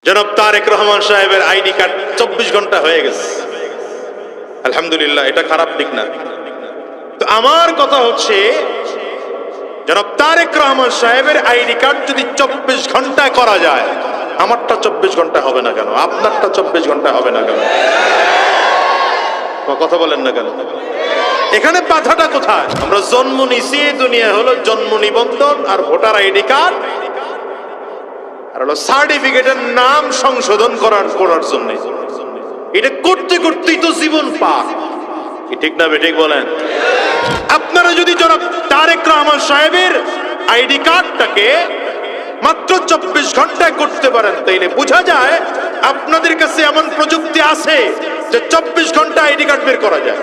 জনাব তারেক রহমান সাহেবের ID card 24 ঘন্টা হয়ে গেছে, আলহামদুলিল্লাহ, এটা খারাপ দিক না। তো আমার কথা হচ্ছে, জনাব তারেক রহমান সাহেবের আইডি কার্ড যদি 24 ঘন্টায় করা যায়, আমারটা 24 ঘন্টা হবে না কেন? আপনারটা 24 ঘন্টা হবে না কেন? কথা বলেন না কেন? এখানে বাধাটা কোথায়? আমরা জন্ম নিছি, দুনিয়া হলো জন্ম নিবন্ধন আর ভোটার আইডি কার্ড আর হলো সার্টিফিকেটের নাম সংশোধন করার জন্য। এটা করতে করতেই তো জীবন পার, ঠিক না বেঠিক বলেন? আপনারা যদি জনাব তারেক রহমান সাহেবের আইডি কার্ডটাকে মাত্র 24 ঘন্টায় করতে পারেন, তাইলে বোঝা যায় আপনাদের কাছে এমন প্রযুক্তি আছে যে 24 ঘন্টা আইডি কার্ড বের করা যায়।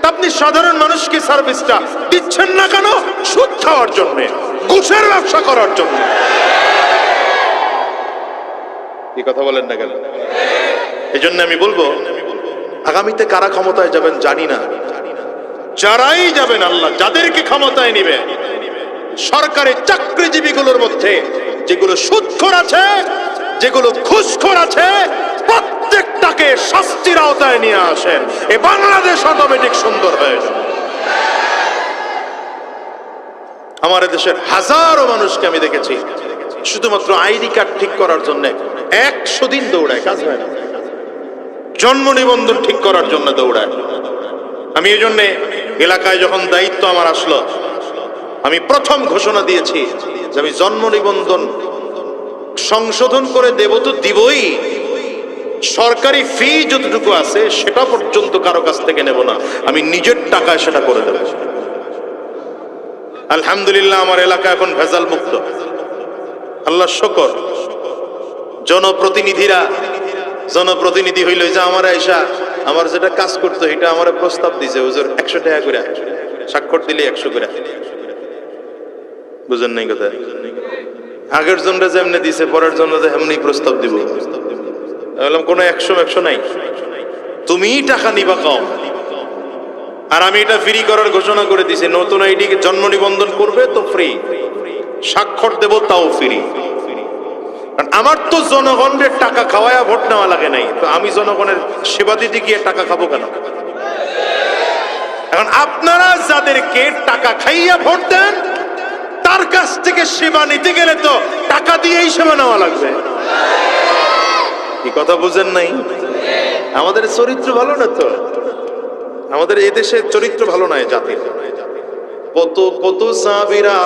আপনি সাধারণ মানুষকে সার্ভিসটা দিচ্ছেন না কেন? সুদ খাওয়ার জন্য, ঘুষের ব্যবসা করার জন্য। কি কথা বলেন না কেন? এই জন্য আমি বলবো, আগামীতে কারা ক্ষমতায় যাবেন জানি না, যারাই যাবেন, আল্লাহ যাদেরকে ক্ষমতায় নিবে, সরকারি চাকরিজীবীগুলোর মধ্যে যেগুলো সুদখোর আছে, যেগুলো ঘুষখোর আছে, প্রত্যেকটাকে শাস্তির আওতায় নিয়ে আসেন। এই বাংলাদেশ অটোমেটিক সুন্দর হয়ে যাবে। আমার দেশের হাজারো মানুষকে আমি দেখেছি শুধুমাত্র আইডি কার্ড ঠিক করার জন্য 100 দিন দৌড়ায়, কাজ হয় না। জন্ম নিবন্ধন ঠিক করার জন্য দৌড়ায়। আমি এই জন্য এলাকায় যখন দায়িত্ব আমার আসলো, আমি প্রথম ঘোষণা দিয়েছি যে আমি জন্ম নিবন্ধন সংশোধন করে দেব তো দিবই, সরকারি ফি যতটুকু আছে সেটা পর্যন্ত কারো কাছ থেকে নেব না, আমি নিজের টাকায় সেটা করে দেব। আলহামদুলিল্লাহ, আমার এলাকা এখন ভেজাল মুক্ত, আল্লাহ শুকর। জনপ্রতিনিধি হইল যে আমার আয়সা আমার যেটা কাজ করতো এটা আমার প্রস্তাব দিছে, হুজুর 100 টাকা করে, স্বাক্ষর দিলে 100 করে। বুঝেন নাই কথা? আগের জনটা যেমনি দিছে, পরের জন্য এমনি প্রস্তাব দিব। বললাম কোনো 100 নাই, তুমি টাকা নিবা কম। আর আমি এটা ফ্রি করার ঘোষণা করে দিছি, নতুন আইডি জন্ম নিবন্ধন করবে তো ফ্রি, স্বাক্ষর দেব তাও ফ্রি। আমার তো জনগণের টাকা খাওয়ায়া ভোট নেওয়া লাগে নাই, তো আমি জনগণের সেবা দিতে গিয়ে টাকা খাবো কেন? এখন আপনারা যাদেরকে টাকা খাইয়া ভোট দেন, তার কাছ থেকে সেবা নিতে গেলে তো টাকা দিয়েই সেবা নেওয়া লাগবে। কি কথা বুঝেন নাই? আমাদের চরিত্র ভালো না তো, আমাদের এদেশের চরিত্র ভালো নয় জাতির। কত কত সাহাবীরা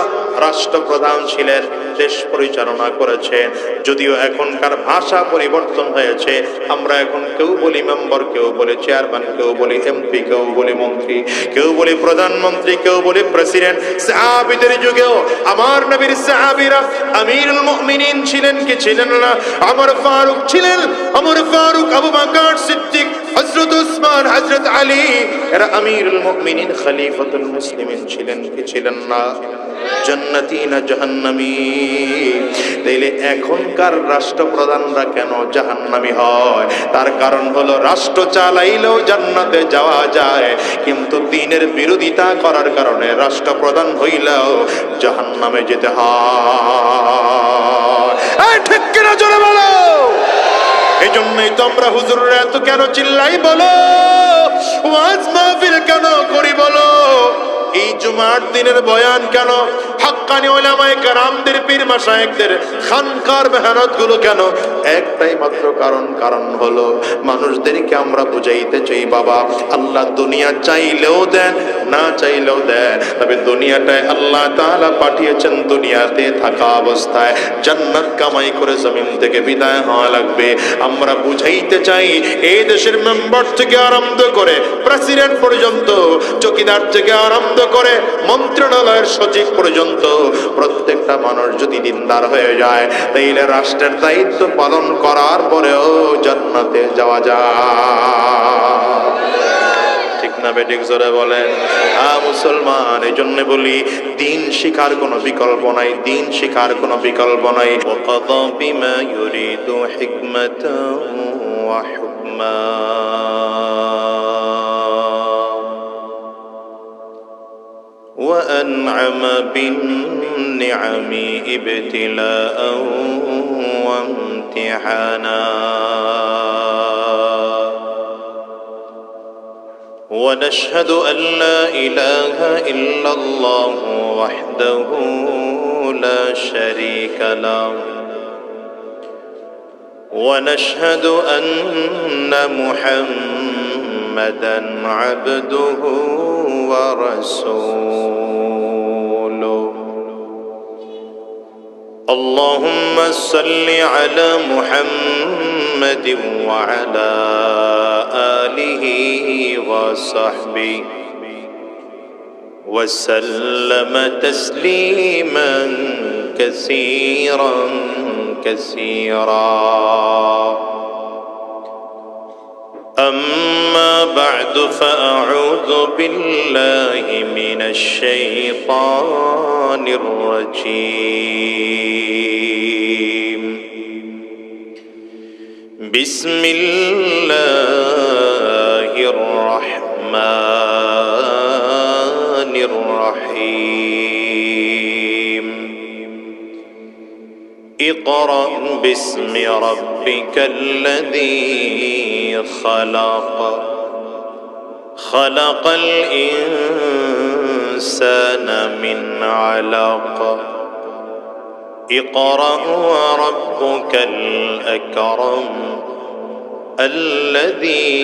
রাষ্ট্রপ্রধান ছিলেন, দেশ পরিচালনা করেছেন। যদিও এখনকার ভাষা পরিবর্তন হয়েছে, আমরা এখন কেউ বলি মেম্বার, কেউ বলি চেয়ারম্যান, কেউ বলি এমপি, কেউ বলি মন্ত্রী, কেউ বলি প্রধানমন্ত্রী, কেউ বলি প্রেসিডেন্ট। সাহাবীদের যুগেও আমার নবীর সাহাবীরা আমিরুল মুমিনিন ছিলেন কি ছিলেন না? ওমর ফারুক ছিলেন, ওমর ফারুক, আবু বকর সিদ্দিক, হযরত উসমান, হযরত আলী, এরা আমিরুল মুমিনিন খলিফাতুল মুসলিমিন ছিলেন কি ছিলেন না? জান্নাতি না জাহান্নামী? তাইলে এখনকার রাষ্ট্রপ্রধানরা কেন জাহান্নামী হয়? তার কারণ হলো রাষ্ট্র চালাইলেও জান্নাতে যাওয়া যায়, কিন্তু দ্বীনের বিরোধিতা করার কারণে রাষ্ট্রপ্রধান হইলেও জাহান্নামে যেতে হয়। এই ঠিক কিনা জোরে বলো? এই জন্যই তো আমরা হুজুররা এত কেন চিল্লাই বলো, ওয়াজ মাহফিল কেন করি বলো, এই জুমার দিনের বয়ান কেন, হাক্কানি উলামায়ে কেরামদের, পীর মাশায়েখদের খানকার মেহনত গুলো কেন? একটাই মাত্র কারণ হলো মানুষদেরকে আমরা বুঝাইতে চাই, বাবা আল্লাহ দুনিয়া চাইলেও দেন, না চাইলেও দেন, তবে দুনিয়াটায় আল্লাহ তাআলা পাঠিয়েছেন দুনিয়াতে থাকা অবস্থায় জান্নাত কামাই করে জমিন থেকে বিদায় হওয়া লাগবে। আমরা বুঝাইতে চাই, এই দেশের মেম্বার থেকে আরম্ভ করে প্রেসিডেন্ট পর্যন্ত, চৌকিদার থেকে আরম্ভ করে মন্ত্রণালয়ের সচিব পর্যন্ত প্রত্যেকটা মানুষ যদি দিনদার হয়ে যায়, তাইলে রাষ্ট্রের দায়িত্ব পালন করার পরেও জান্নাতে যাওয়া যায়। ঠিক না বেঠিক জোরে বলেন? মুসলমান, এই জন্য বলি দিন শিখার কোনো বিকল্প নাই, দিন শিখার কোনো বিকল্প নাই। ওয়াকাযা বিমা ইউরিদু হিকমাতান ওয়া হুকমা, وأنعم بالنعم ابتلاء وامتحانا وامتحانا ونشهد أن لا إله إلا الله وحده لا شريك له ونشهد أن محمدًا عبده ورسوله اللهم صل على محمد وعلى آله وصحبه وسلم تسليما كثيرا كثيرا أما بعد فأعوذ بالله من الشيطان الرجيم بسم الله الرحمن الرحيم اقرأ باسم ربك الذي خلق خلق الإنسان من علق اقرأ وربك الأكرم الذي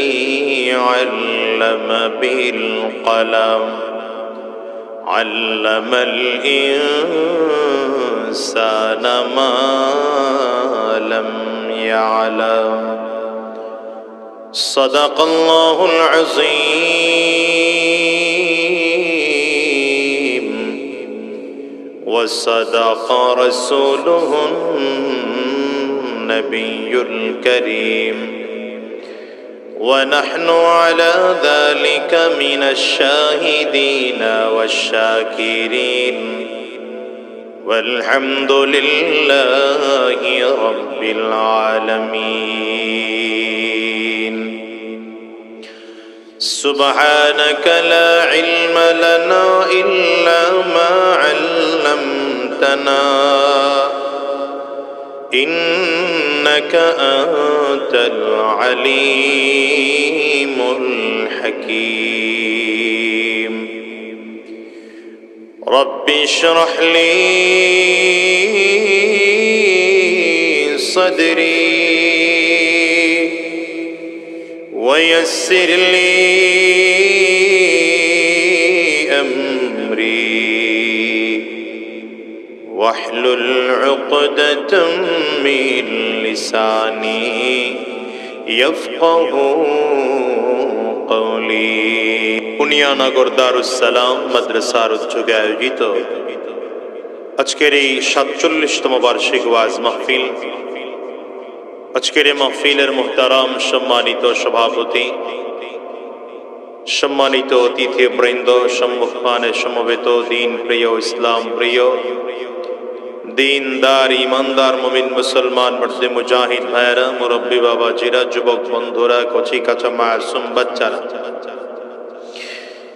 علم بالقلم علم الإنسان ما لم يعلم صدق الله العظيم وصدق رسوله النبي الكريم ونحن على ذلك من الشاهدين والشاكرين والحمد لله رب العالمين سبحانك لا علم لنا إلا ما علمتنا إنك أنت العليم الحكيم رب اشرح لي صدري ويسر لي أمري واحلل عقدة من لساني يفقه قولي বুনিয়ানগর দারুস সালাম মাদ্রাসার উদ্যোগে আয়োজিত আজকের এই ৪৭তম বার্ষিক ওয়াজ মাহফিল আজকের এই মাহফিলের মুহতারাম সম্মানিত সভাপতি সম্মানিত অতিথি বৃন্দ সম্মুখপানে সমবেত দিন প্রিয় ইসলাম প্রিয় দীনদার ইমানদার মুমিন মুসলমান মর্দে মুজাহিদ ভাইরা মুরব্বী বাবাজিরা যুবক বন্ধুরা কচি কাঁচা মাসুম বাচ্চারা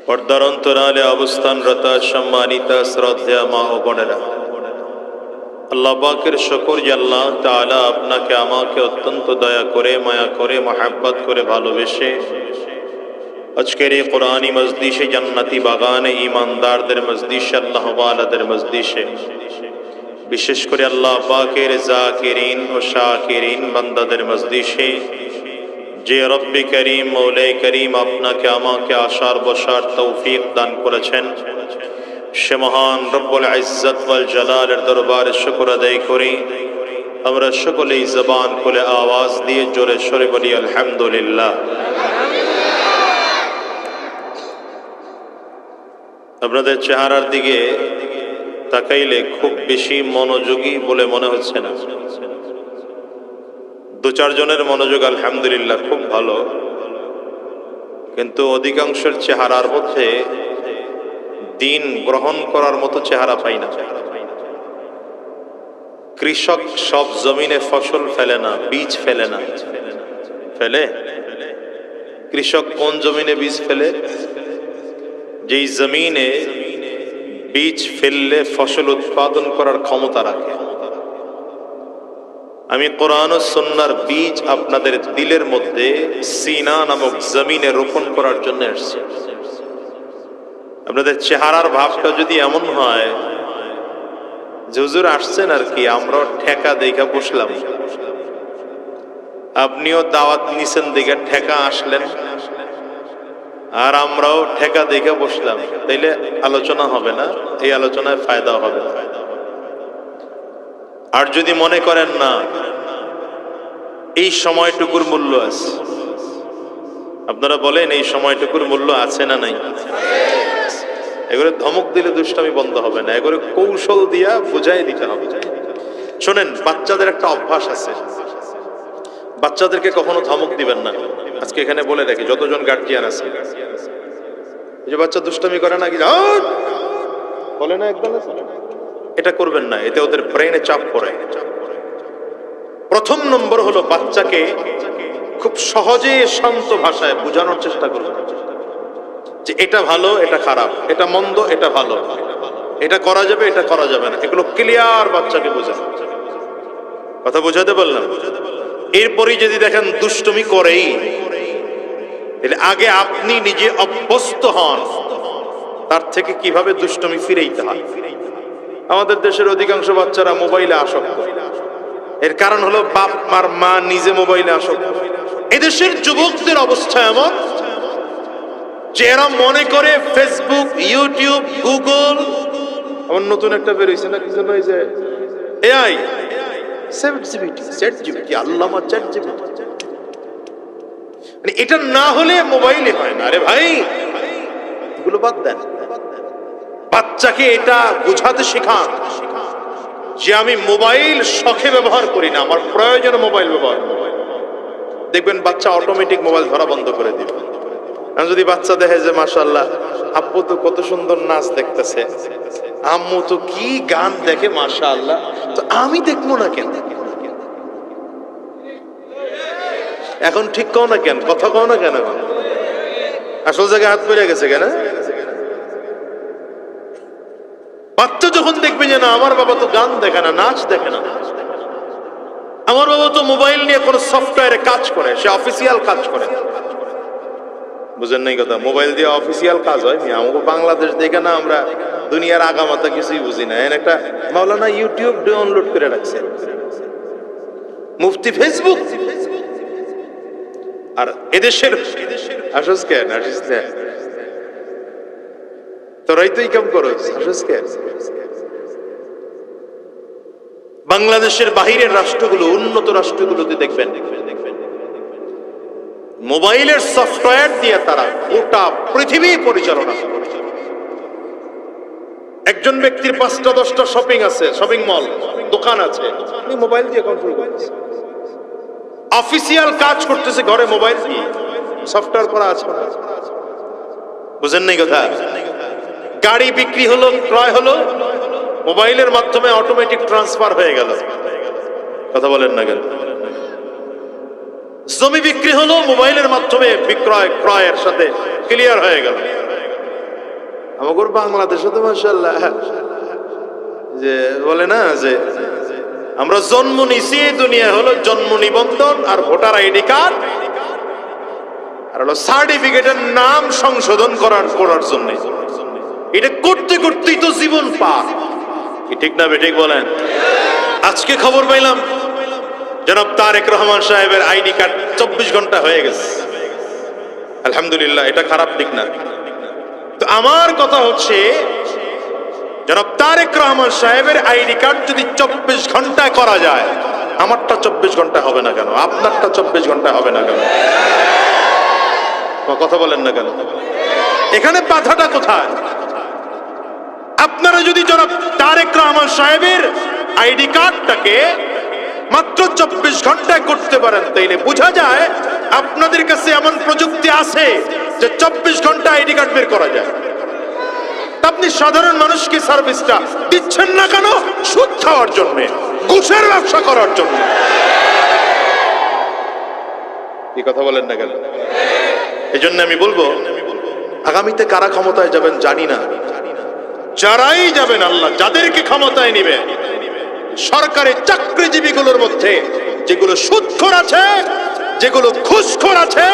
পর্দার অন্তরালে অবস্থানরত সম্মানিতা শ্রদ্ধেয় মা ও বোনেরা আল্লাহ পাকের শুকর যে আল্লাহ তাআলা আপনাকে আমাকে অত্যন্ত দয়া করে মায়া করে মহব্বত করে ভালোবেসে আজকের এই কোরআনী মজলিসে জান্নাতি বাগানে ঈমানদারদের মজলিসে আল্লাহ ওয়ালাদের মজলিসে বিশেষ করে আল্লাহ পাকের জাকিরিন ও শাকিরিন বান্দাদের মজলিসে যে রব্বি করিম মৌলা করিম আপনাকে আমাকে আসার বসার তৌফিক দান করেছেন সে মহান রব্বুল ইজ্জত ওয়াল জালালের দরবারে শুকর আদায় করি আমরা সকলেই জবান খুলে আওয়াজ দিয়ে জোরে সোরে বলি আলহামদুলিল্লাহ। আপনাদের চেহারার দিকে তাকাইলে খুব বেশি মনোযোগী বলে মনে হচ্ছে না। দু চারজনের মনোযোগ আলহামদুলিল্লাহ খুব ভালো, কিন্তু অধিকাংশের চেহারার মধ্যে দিন গ্রহণ করার মতো চেহারা পাই না। কৃষক সব জমিনে ফসল ফেলে না, বীজ ফেলে না। ফেলে? কৃষক কোন জমিনে বীজ ফেলে? যেই জমিনে বীজ ফেললে ফসল উৎপাদন করার ক্ষমতা রাখে। আমি কোরআন ও সুন্নাহর বীজ আপনাদের দিলের মধ্যে সিনা নামক জমিনে রোপণ করার জন্য আসছি। আপনাদের চেহারার ভাবটা যদি এমন হয় যে হুজুর আসছেন আর কি, আমরাও ঠেকা দেখা বসলাম, আপনিও দাওয়াত নিছেন দেখে ঠেকা আসলেন, আর আমরাও ঠেকা দেখে বসলাম, তাইলে আলোচনা হবে না, এই আলোচনায় ফায়দা হবে না। আর যদি মনে করেন না এই সময়টুকুর মূল্য আছে, আপনারা বলেন এই সময়টুকুর মূল্য আছে না নাই? এগুলো ধমক দিলে দুষ্টামি বন্ধ হবে না, এগুলো কৌশল দিয়া বুঝাই দিতে হবে। শোনেন, বাচ্চাদের একটা অভ্যাস আছে, বাচ্চাদেরকে কখনো ধমক দিবেন না। আজকে এখানে বলে রাখি, যতজন গার্জিয়ান আছে, যে বাচ্চা দুষ্টামি করে না, কি বলে না একদম, এটা করবেন না, এতে ওদের ব্রেনে চাপ পড়ে। প্রথম নম্বর হলো বাচ্চাকে খুব সহজে শান্ত ভাষায় বোঝানোর চেষ্টা করবেন যে এটা ভালো, এটা খারাপ, এটা মন্দ, এটা ভালো, এটা করা যাবে, এটা করা যাবে না, এগুলো ক্লিয়ার বাচ্চাকে বোঝানো। কথা বোঝাতে পারলাম? এরপরই যদি দেখেন দুষ্টুমি করেই, তাহলে আগে আপনি নিজে অভ্যস্ত হন তার থেকে কিভাবে দুষ্টুমি ফিরেইতে হয়। আমাদের দেশের অধিকাংশ বাচ্চারা মোবাইলে আসক্ত, এর কারণ হলো বাপ আর মা নিজে মোবাইলে আসক্ত। এদেশের যুবকদের অবস্থা এমন যে এরা মনে করে ফেসবুক, ইউটিউব, গুগল, আমার নতুন একটা বের হয়েছে না কি জন্য, এই যে এআই, চ্যাটজিপিটি, আল্লামা চ্যাটজিপিটি, মানে এটা না হলে মোবাইলে হয় না। আরে ভাই, এগুলো বাদ দেন, বাচ্চাকে এটা বোঝাতে শেখান যে আমি মোবাইল শখে ব্যবহার করি না, আমার প্রয়োজনে মোবাইল ব্যবহার করি। দেখবেন বাচ্চা অটোমেটিক মোবাইল ধরা বন্ধ করে দিবে। যদি বাচ্চা দেখে যে মাশাআল্লাহ আব্বু তো কত সুন্দর নাচ দেখতেছে, আম্মু তো কি গান দেখে মাশাআল্লাহ, তো আমি দেখবো না কেন? এখন ঠিক কও না কেন, কথা কও না কেন, আসল জায়গায় হাত পড়ে গেছে কেন? বাচ্চা যখন দেখবে যে না আমার বাবা তো গান দেখে না, নাচ দেখে না, আমার বাবা তো মোবাইল নিয়ে কোনো সফটওয়্যারে কাজ করে, সে অফিসিয়াল কাজ করে, বুঝেন নাই কথা? মোবাইল দিয়ে অফিসিয়াল কাজ হয়। আমাকে বাংলাদেশ দেখে না আমরা দুনিয়ার আগামাতা কিছুই বুঝি না। একটা মাওলানা ইউটিউব ডাউনলোড করে রাখছে, মুফতি ফেসবুক, আর এদেশের আসস কেন, আসিস না তোরাই তো ইনকাম করস, আসস কেন? বাংলাদেশের বাহিরের রাষ্ট্রগুলো, উন্নত রাষ্ট্রগুলোতে দেখবেন মোবাইলের সফটওয়্যার দিয়ে তারা গোটা পৃথিবী পরিচালনা করে। একজন ব্যক্তির 5টা-10টা শপিং আছে, শপিং মল, দোকান আছে, উনি মোবাইল দিয়ে কন্ট্রোল করতেছে, অফিসিয়াল কাজ করতেছে ঘরে মোবাইল দিয়ে, সফটওয়্যার করা আছে। বুঝেন নাই কথা? গাড়ি বিক্রি হলো, ক্রয় হলো, মোবাইলের মাধ্যমে অটোমেটিক ট্রান্সফার হয়ে গেল। কথা বলেন না কেন? জমি বিক্রি হলো, মোবাইলের মাধ্যমে বিক্রয় ক্রয়ের সাথে ক্লিয়ার হয়ে গেল। আমাদের বাংলাদেশে তো মাশাআল্লাহ যে বলে না যে আমরা জন্ম নিছি, দুনিয়া হলো জন্ম নিবন্ধন আর ভোটার আইডি কার্ড আর হলো সার্টিফিকেটের নাম সংশোধন করার জন্য। এটা করতে করতেই তো জীবন পার, ঠিক না বেঠিক বলেন? আজকে খবর পাইলাম জনাব তারেক রহমান সাহেবের আইডি কার্ড 24 ঘন্টা হয়ে গেছে। আলহামদুলিল্লাহ, এটা খারাপ দিক না। তো আমার কথা হচ্ছে, জনাব তারেক রহমান সাহেবের আইডি কার্ড যদি 24 ঘন্টায় করা যায়, আমারটা 24 ঘন্টা হবে না কেন? আপনারটা 24 ঘন্টা হবে না কেন? কথা বলেন না কেন? এখানে বাধাটা কোথায়? আপনারা যদি জনাব তারেক রহমান সাহেবের আইডি কার্ডটাকে মাত্র 24 ঘন্টায় করতে পারেন, তাইলে বোঝা যায় আপনাদের কাছে এমন প্রযুক্তি আছে যে 24 ঘন্টা আইডি কার্ড বের করা যায়। আপনি সাধারণ মানুষকে সার্ভিসটা দিচ্ছেন না কেন? সুদ খাওয়ার জন্য, ঘুষের ব্যবসা করার জন্য। এই কথা বলেন না কেন? এই জন্য আমি বলবো, আগামীতে কারা ক্ষমতায় যাবেন জানি না, যারাই যাবেন, আল্লাহ যাদেরকে ক্ষমতায় নিবে, সরকারি চাকরিজীবীগুলোর মধ্যে যেগুলো সুদখোর আছে, যেগুলো ঘুষখোর আছে,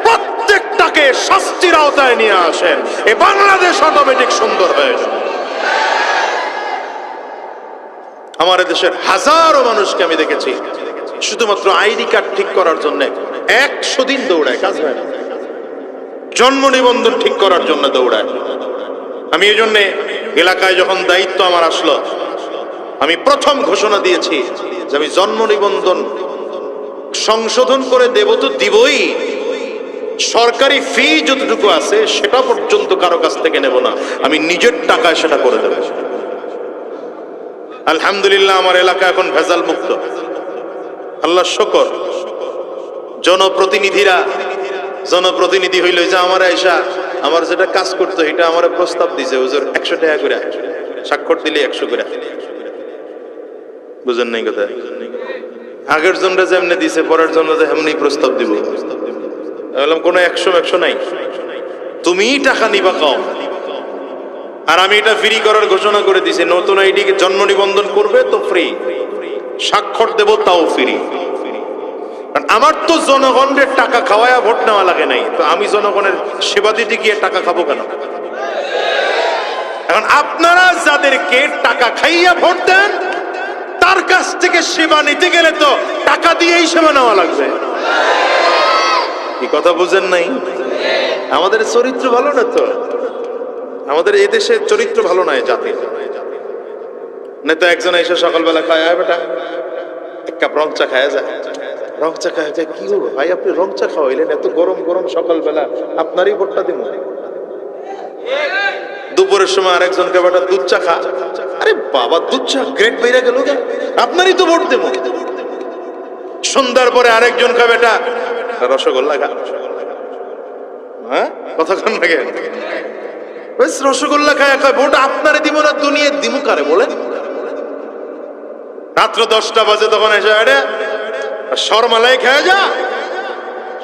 প্রত্যেকটাকে শাস্তির আওতায় নিয়ে আসেন। এই বাংলাদেশ অটোমেটিক সুন্দর হয়ে যাবে। আমার দেশের হাজারো মানুষকে আমি দেখেছি শুধুমাত্র আইডি কার্ড ঠিক করার জন্য 100 দিন দৌড়ায়, কাজ হয় না। জন্ম নিবন্ধন ঠিক করার জন্য দৌড়ায়। আমি এই জন্যে এলাকায় যখন দায়িত্ব আমার আসলো, আমি প্রথম ঘোষণা দিয়েছি যে আমি জন্ম নিবন্ধন সংশোধন করে দেব তো দিবই, সরকারি ফি যতটুকু আছে সেটা পর্যন্ত কারো কাছ থেকে নেব না, আমি নিজের টাকায় সেটা করে দেব। আলহামদুলিল্লাহ আমার এলাকা এখন ভেজাল মুক্ত, আল্লাহ শুকর। জনপ্রতিনিধি হইল যে আমার আয়সা আমার যেটা কাজ করতো এটা আমার প্রস্তাব দিছে, হুজুর 100 টাকা করে, স্বাক্ষর দিলে 100 করে। বুঝেন নাই কথা? আগের জনরা যেমনি দিছে পরের জন্য এমনি প্রস্তাব দিব। বললাম কোনো 100 নাই, তুমিই টাকা নিবা কম। আর আমি এটা ফ্রি করার ঘোষণা করে দিছি, নতুন আইডি জন্ম নিবন্ধন করবে তো ফ্রি, স্বাক্ষর দেব তাও ফ্রি। আমার তো জনগণের টাকা খাওয়ায়া ভোট নেওয়া লাগে নাই, তো আমি জনগণের সেবা দিতে গিয়ে টাকা খাবো কেন? এখন আপনারা যাদেরকে টাকা খাইয়া ভোট দেন তার কাছ থেকে সেবা নিতে গেলে তো টাকা দিয়েই সেবা নেওয়া লাগবে। কি কথা বুঝেন নাই? আমাদের চরিত্র ভালো না তো, আমাদের এই দেশের চরিত্র ভালো নয় জাতির। না তো একজন এসে সকালবেলা খায়, বেটা এক কাপ রং চা খায় যায়, রং চা খায় যায়। কি হলো ভাই, আপনি রং চা খাওয়াইলেন এত গরম গরম সকালবেলা, আপনারই ভোটটা দিব। দুপুরের সময় আরেকজনকে বেটা দুধ চা খা, আরে বাবা দুধ চা গ্রেট বেড়ে গেল, আপনারই তো ভোট দেব। সন্ধ্যার পরে আরেকজন খা বেটা রসগোল্লা খা, হ্যাঁ কথা কন লাগে, রসগোল্লা খায় ভোট আপনারে দিব না দুনিয়া দিব কারে বলেন? রাত্র 10টা বাজে তখন এসে শর্মালাই খায় যা,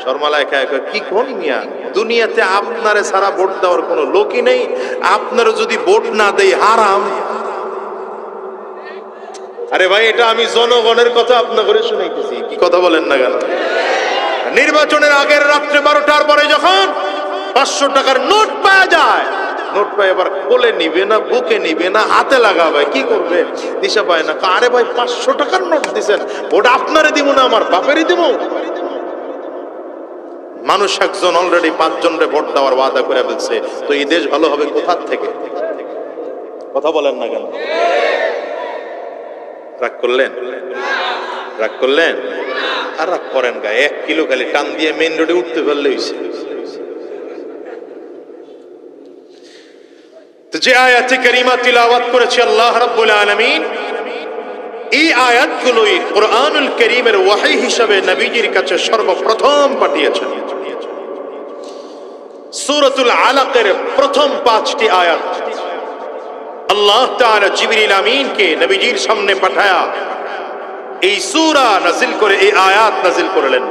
শর্মালাই খায়। কি কোন মিয়া, দুনিয়াতে আপনারে সারা ভোট দেওয়ার কোনো লোকই নেই, আপনারও যদি ভোট না দেই হারাম। আরে ভাই এটা আমি জনগণের কথা আপনার করে শুনাইতেছি, কি কথা বলেন না কেন? নির্বাচনের আগের রাত্রে 12টার পরে যখন 500 টাকার নোট পাওয়া যায়, নোট পায় আবার কোলে নিবে না, বুকে নিবে না, হাতে লাগাবে, কি করবে দিশা পায় না। আরে ভাই 500 টাকার নোট দিছেন, ওটা আপনারে দিব না আমার বাপেরই দিব। মানুষ একজন অলরেডি 5 জনরে ভোট দেওয়ার ওয়াদা করে ফেলছে, তো এই দেশ ভালো হবে কোথা থেকে? কথা বলেন না কেন? রাগ করলেন? রাগ করলেন? আর রাগ করেন গা, 1 কিলো খালি টান দিয়ে মেইন রোডে উঠতে পারলে হইছে। তো যে আয়াতে কারিমা তিলাওয়াত করেছে আল্লাহ রাব্বুল আলামিন, এই আয়াতগুলোই কুরআনুল কারীমের ওয়াহী হিসেবে নবীজির কাছে সর্বপ্রথম পাঠিয়েছেন। সূরাতুল আলাকের প্রথম 5টি আয়াত আল্লাহ তাআলা জিবরিল আমিনকে নবীজির সামনে পাঠায়া এই সূরা নাযিল করে, এই আয়াত নাযিল করলেন।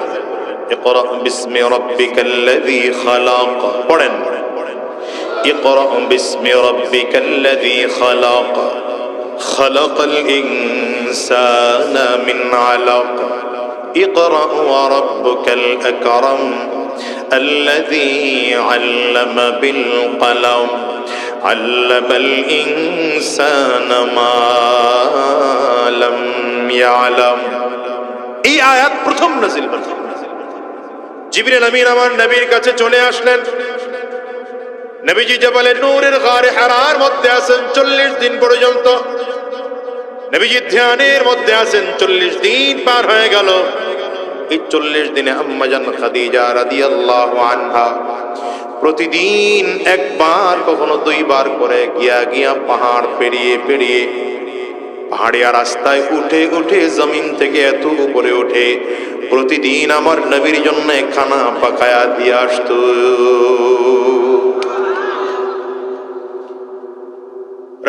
ইকরা বিসমি রাব্বিকাল্লাযী খালাক, পড়েন ইকরা বিসমি রাব্বিকাল্লাযী খালাক খালাকাল ইনসানা মিন আলাক ইকরা ওয়া রাব্বুকাল আকরাম আল্লাযী আল্লামা বিল কলম আল্লামাল ইনসানা মা লাম ইয়ালাম। এই আয়াত প্রথম নাযিল হল। জিবরিল আমিন আমার নবীর কাছে চলে আসলেন। নবীজি জাবালে নূরের গারে হিরার মধ্যে আছেন 40 দিন পর্যন্ত। নবীজি ধ্যানের মধ্যে আছেন, 40 দিন পার হয়ে গেল। এই 40 দিনে আম্মা জান খাদিজা রাদিয়াল্লাহু আনহা প্রতিদিন একবার কখনো 2 বার করে গিয়া পাহাড় পেরিয়ে পেরিয়ে পাহাড়িয়া রাস্তায় উঠে উঠে জমিন থেকে এত উপরে উঠে প্রতিদিন আমার নবীর জন্য খানা পাকায়া দিয়ে আসতো।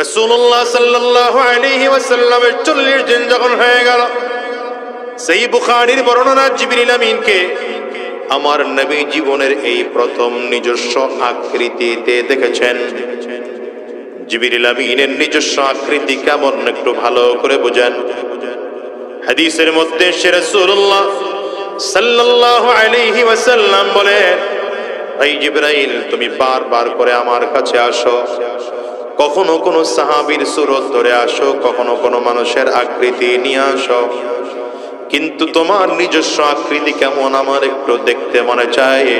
রাসূলুল্লাহ সাল্লাল্লাহু আলাইহি ওয়াসাল্লামের 40 দিন যখন হয়ে গেল, সেই বুখারীর বর্ণনা জিবরিল আমিনকে আমার নবী জীবনের এই প্রথম নিজস্ব আকৃতিতে দেখেছেন। জিবরিল আমিনের নিজস্ব আকৃতি কেমন একটু ভালো করে বোঝেন। হাদিসের মধ্যে রাসূলুল্লাহ সাল্লাল্লাহু আলাইহি ওয়াসাল্লাম বলেন, এই জিবরাইল তুমি বারবার করে আমার কাছে আসো, কখনো কোনো সাহাবীর সুরত ধরে আসো, কখনো কোনো মানুষের আকৃতি নিয়ে আসো, কিন্তু তোমার নিজস্ব আকৃতি কেমন আমার একটু দেখতে মনে চায়।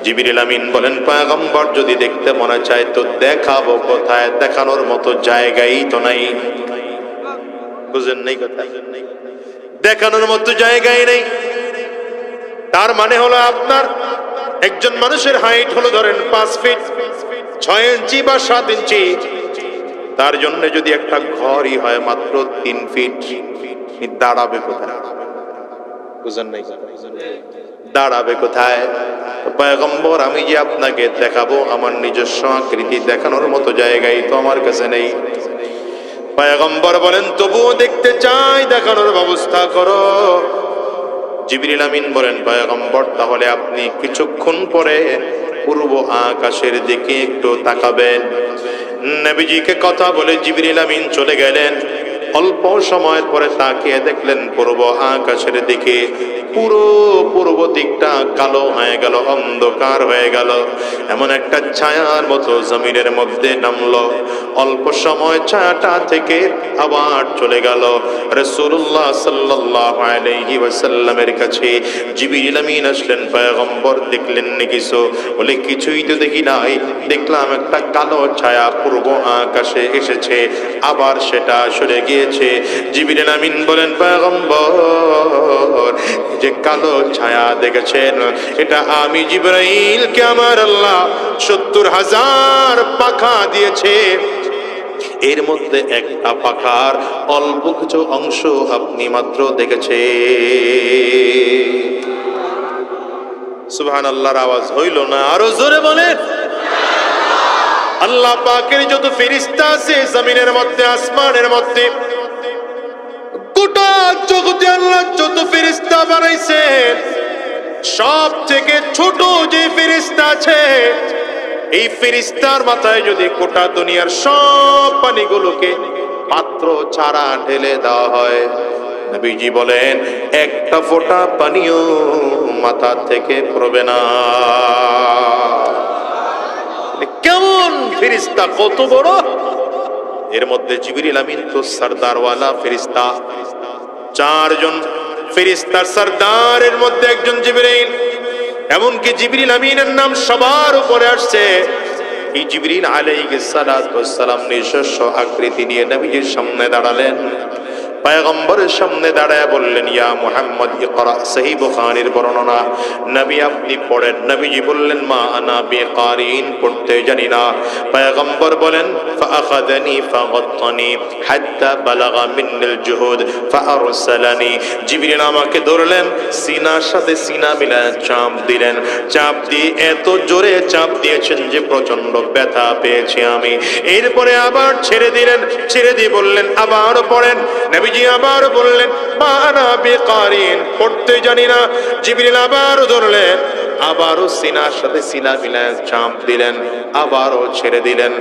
জিবরিল আমিন বলেন, পয়গম্বর যদি দেখতে মনে চায় তো দেখাবো কোথায়? দেখানোর মতো জায়গাই তো নাই। বুঝেন নাই কথা? দেখানোর মতো জায়গাই নেই। তার মানে হলো আপনার একজন মানুষের হাইট হলো ধরেন 5 ফিট 6 ইঞ্চি বা 7 ইঞ্চি, তার জন্য যদি একটা ঘরই হয় মাত্র 3 ফিট, দাঁড়াবে কোথায়? বুঝেন নাই? দাঁড়াবে কোথায়? পয়গম্বর আমি যে আপনাকে দেখাবো আমার নিজস্ব আকৃতি দেখানোর মতো জায়গায় তো আমার কাছে নেই। পয়গম্বর বলেন, তবুও দেখতে চাই, দেখানোর ব্যবস্থা করো। জিবরিল আমিন বলেন, পয়গম্বর তাহলে আপনি কিছুক্ষণ পরে পূর্ব আকাশের দিকে একটু তাকাবেন। নবীজিকে কথা বলে জিবরিল আমিন চলে গেলেন। অল্প সময়ের পরে তাকিয়ে দেখলেন পূর্ব আকাশের দিকে পুরো পূর্ব দিকটা কালো হয়ে গেল, অন্ধকার হয়ে গেল। এমন একটা ছায়ার মতো জমিনের মধ্যে নামলো। অল্প সময় ছায়াটা থেকে আবার চলে গেল। রাসূলুল্লাহ সাল্লাল্লাহু আলাইহি ওয়াসাল্লামের কাছে জিবরিল আমিন আসলেন, পয়গম্বর দেখলেন না কিছু? বলে, কিছুই তো দেখি নাই, দেখলাম একটা কালো ছায়া পূর্ব আকাশে এসেছে, আবার সেটা সরে গিয়েছে। জিবরিল আমিন বলেন, পয়গম্বর যে কালো ছায়া দেখেছেন এটা আমি জিবরাইলকে আমার আল্লাহ 70,000 পাখা দিয়েছে, এর মধ্যে একটা পাখার অল্প কিছু অংশ আপনি মাত্র দেখেছে। সুবহানাল্লাহর আওয়াজ হইল না? আরো জোরে বলেন। আল্লাহ পাকের যত ফেরেশতা আছে জমিনের মধ্যে আসমানের মধ্যে, গোটা জগতে আল্লাহ যত ফেরেশতা বানাইছেন, সব থেকে ছোট যে ফেরেশতা আছে এই ফেরেশতার মাথায় যদি গোটা দুনিয়ার সব পানিগুলোকে পাত্র ছাড়া ঢেলে দেওয়া হয়, নবীজি বলেন একটা ফোঁটা পানিও মাথা থেকে পড়বে না। কেমন ফেরেশতা, কত বড়! এর মধ্যে জিবরিল আমিন তো সরদারওয়ালা ফেরেশতা, 4 জন ফেরেশতার সরদারের মধ্যে একজন জিবরাইল। এমনকি জিবরিল আমিনের নাম সবার উপরে আসছে। এই জিবরিল আলাইহিস সালাতু ওয়াস সালাম নিজস্ব আকৃতি নিয়ে নবীজির সামনে দাঁড়ালেন। পয়গম্বরের সামনে দাঁড়ায় বললেন, ইয়া মুহাম্মদ ইকরা। সহিহ বুখারীর বর্ণনা, নবী আপনি পড়েন। নবীজি বললেন, মা আনা বিকারিন, পড়তে জানি না। পয়গম্বর বলেন, ফাআখাযানি ফাগাত্তানি হাত্তা বালাগা মিন্নিল জুহুদ ফাআরসালানি। জিবরিল আমাকে ধরলেন, সিনার সাথে সিনা মিলায় চাপ দিলেন। চাপ দিয়ে এত জোরে চাপ দিয়েছেন যে প্রচন্ড ব্যথা পেয়েছি আমি। এরপরে আবার ছেড়ে দিলেন। ছেড়ে দিয়ে বললেন, আবার পড়েন। নবীজি আবার বললেন, মা আনা বিকারিন, পড়তে জানি না। জিবরিল আবার ধরলেন, আবারও সিনার সাথে সিনা মিলায় চাপ দিলেন, আবারও ছেড়ে দিলেন।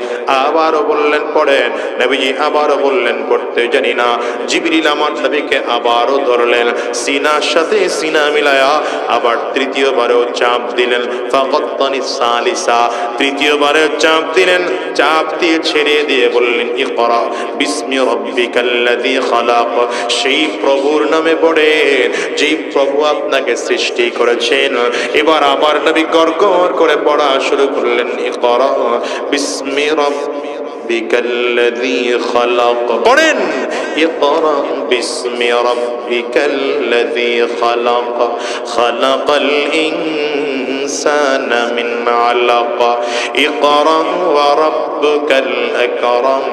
আবারও বললেন পড়েন। নবীজি আবারও বললেন, পড়তে জানি না। জিবরিল আমার নবীকে আবারও ধরলেন, সিনার সাথে সিনা মিলায়া আবার তৃতীয়বারও চাপ দিলেন। ফাকাত্তানি সালিসা, তৃতীয়বারেও চাপ দিলেন। চাপ দিয়ে ছেড়ে দিয়ে বললেন, ইকরা বিসমি রাব্বিকাল্লাযী খালাক। সেই প্রভুর নামে পড়েন যেই প্রভু আপনাকে সৃষ্টি করেছেন। এবার আবার নবী গড়গড় করে পড়া শুরু করলেন, ইকরা বিসমি রাব্বিকাল্লাযী খালাক। পড়েন, ইকরা বিসমি রাব্বিকাল্লাযী খালাক, খালাকাল ইনসানা মিন আলাক, ইকরা ওয়া রাব্বুকাল আকরাম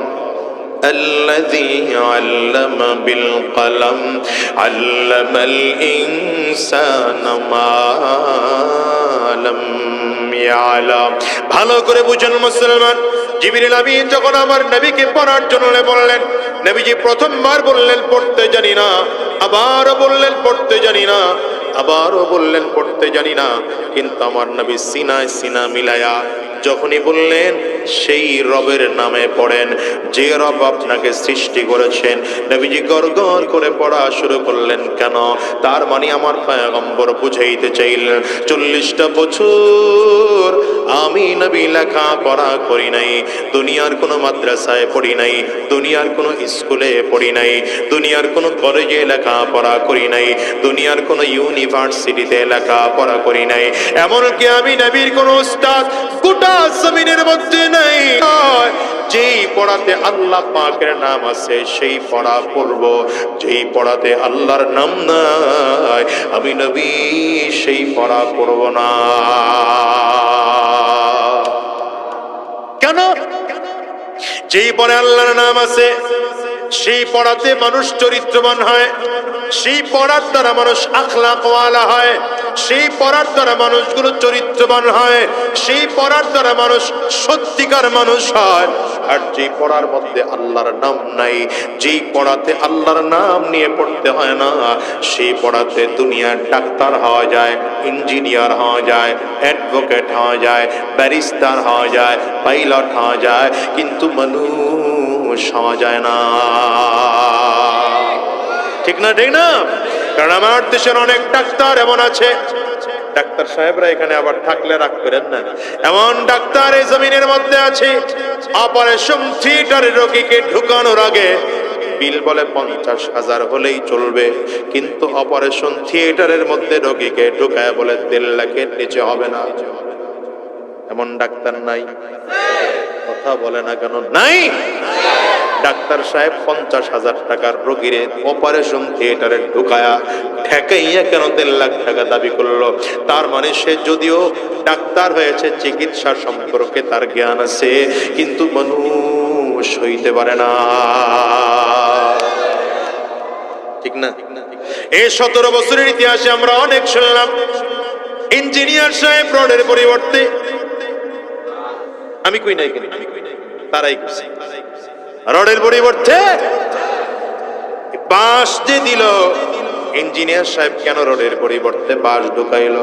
الذي علم بالقلم علم الإنسان ما لم يعلم। ভালো করে বুঝুন মুসলমান। জিবরিল আমিন যখন আমার নবীকে পড়ার জন্য বললেন, নবীজি প্রথমবার বললেন পড়তে জানি না, আবারও বললেন পড়তে জানি না, আবারও বললেন পড়তে জানি না। কিন্তু আমার নবী সিনায় সিনা মিলায়া যখনই বললেন সেই রবের নামে পড়েন যে রব আপনাকে সৃষ্টি করেছেন। নবীজি গড়গড় করে পড়া শুরু করলেন। কেন? তার মানে আমার পয়গম্বর বুঝাইতে চাইলেন 40টা বছর আমি নবী লেখা পড়া করি নাই, দুনিয়ার কোনো মাদ্রাসায় পড়ি নাই, দুনিয়ার কোনো স্কুলে পড়ি নাই, দুনিয়ার কোনো কলেজে লেখাপড়া করি নাই, দুনিয়ার কোনো ইউনিভার্সিটিতে লেখাপড়া করি নাই, এমনকি আমি নবীর কোনো উস্তাদ গোটা জমিনের মধ্যে নাই। যেই পড়াতে আল্লাহ পাকের নাম আছে সেই পড়া পড়ব, যেই পড়াতে আল্লাহর নাম নাই আমি নবী সেই পড়া পড়ব না। কেন? যেই পড়ে আল্লাহর নাম আছে সেই পড়াতে মানুষ চরিত্রবান হয়, সেই পড়ার দ্বারা মানুষ আখলাকওয়ালা হয়, সেই পড়ার দ্বারা মানুষগুলো চরিত্রবান হয়, সেই পড়ার দ্বারা মানুষ সত্যিকার মানুষ হয়। আর যেই পড়ার মধ্যে আল্লাহর নাম নাই, যেই পড়াতে আল্লাহর নাম নিয়ে পড়তে হয় না, সেই পড়াতে দুনিয়ার ডাক্তার হওয়া যায়, ইঞ্জিনিয়ার হওয়া যায়, অ্যাডভোকেট হওয়া যায়, ব্যারিস্টার হওয়া যায়, পাইলট হওয়া যায়, কিন্তু মানুষ হওয়া যায় না। ঠিক না? ঠিক না? কারণ আমার দেশের অনেক ডাক্তার এমন আছে, ডাক্তার সাহেবরা এখানে আবার থাকলে রাগ করেন না, এমন ডাক্তার এই জমিনের মধ্যে আছে অপারেশন থিয়েটারে রোগীকে ঢুকানোর আগে বিল বলে 50,000 হলেই চলবে, কিন্তু অপারেশন থিয়েটারের মধ্যে রোগীকে ঢুকায় বলে 1.5 লাখের নিচে হবে না। এমন ডাক্তার নাই? কথা বলে না কেন? নাই। ডাক্তার সাহেব 50,000 টাকার রোগীরে অপারেশন থিয়েটারে ঢুকায়া ঠেকাইয়া কেন 1.5 লাখ টাকা দাবি করলো? তার মানে সে যদিও ডাক্তার হয়েছে, চিকিৎসা সম্পর্কে তার জ্ঞান আছে, কিন্তু মানুষ হইতে পারে না। ঠিক না? এই 17 বছরের ইতিহাসে আমরা অনেক শুনলাম ইঞ্জিনিয়ার সাহেব রডের পরিবর্তে, আমি কই নাই কেন, তারাই কইছে, রডের পরিবর্তে বাঁশ যে দিল। ইঞ্জিনিয়ার সাহেব কেন রডের পরিবর্তে বাঁশ ঢুকাইলো?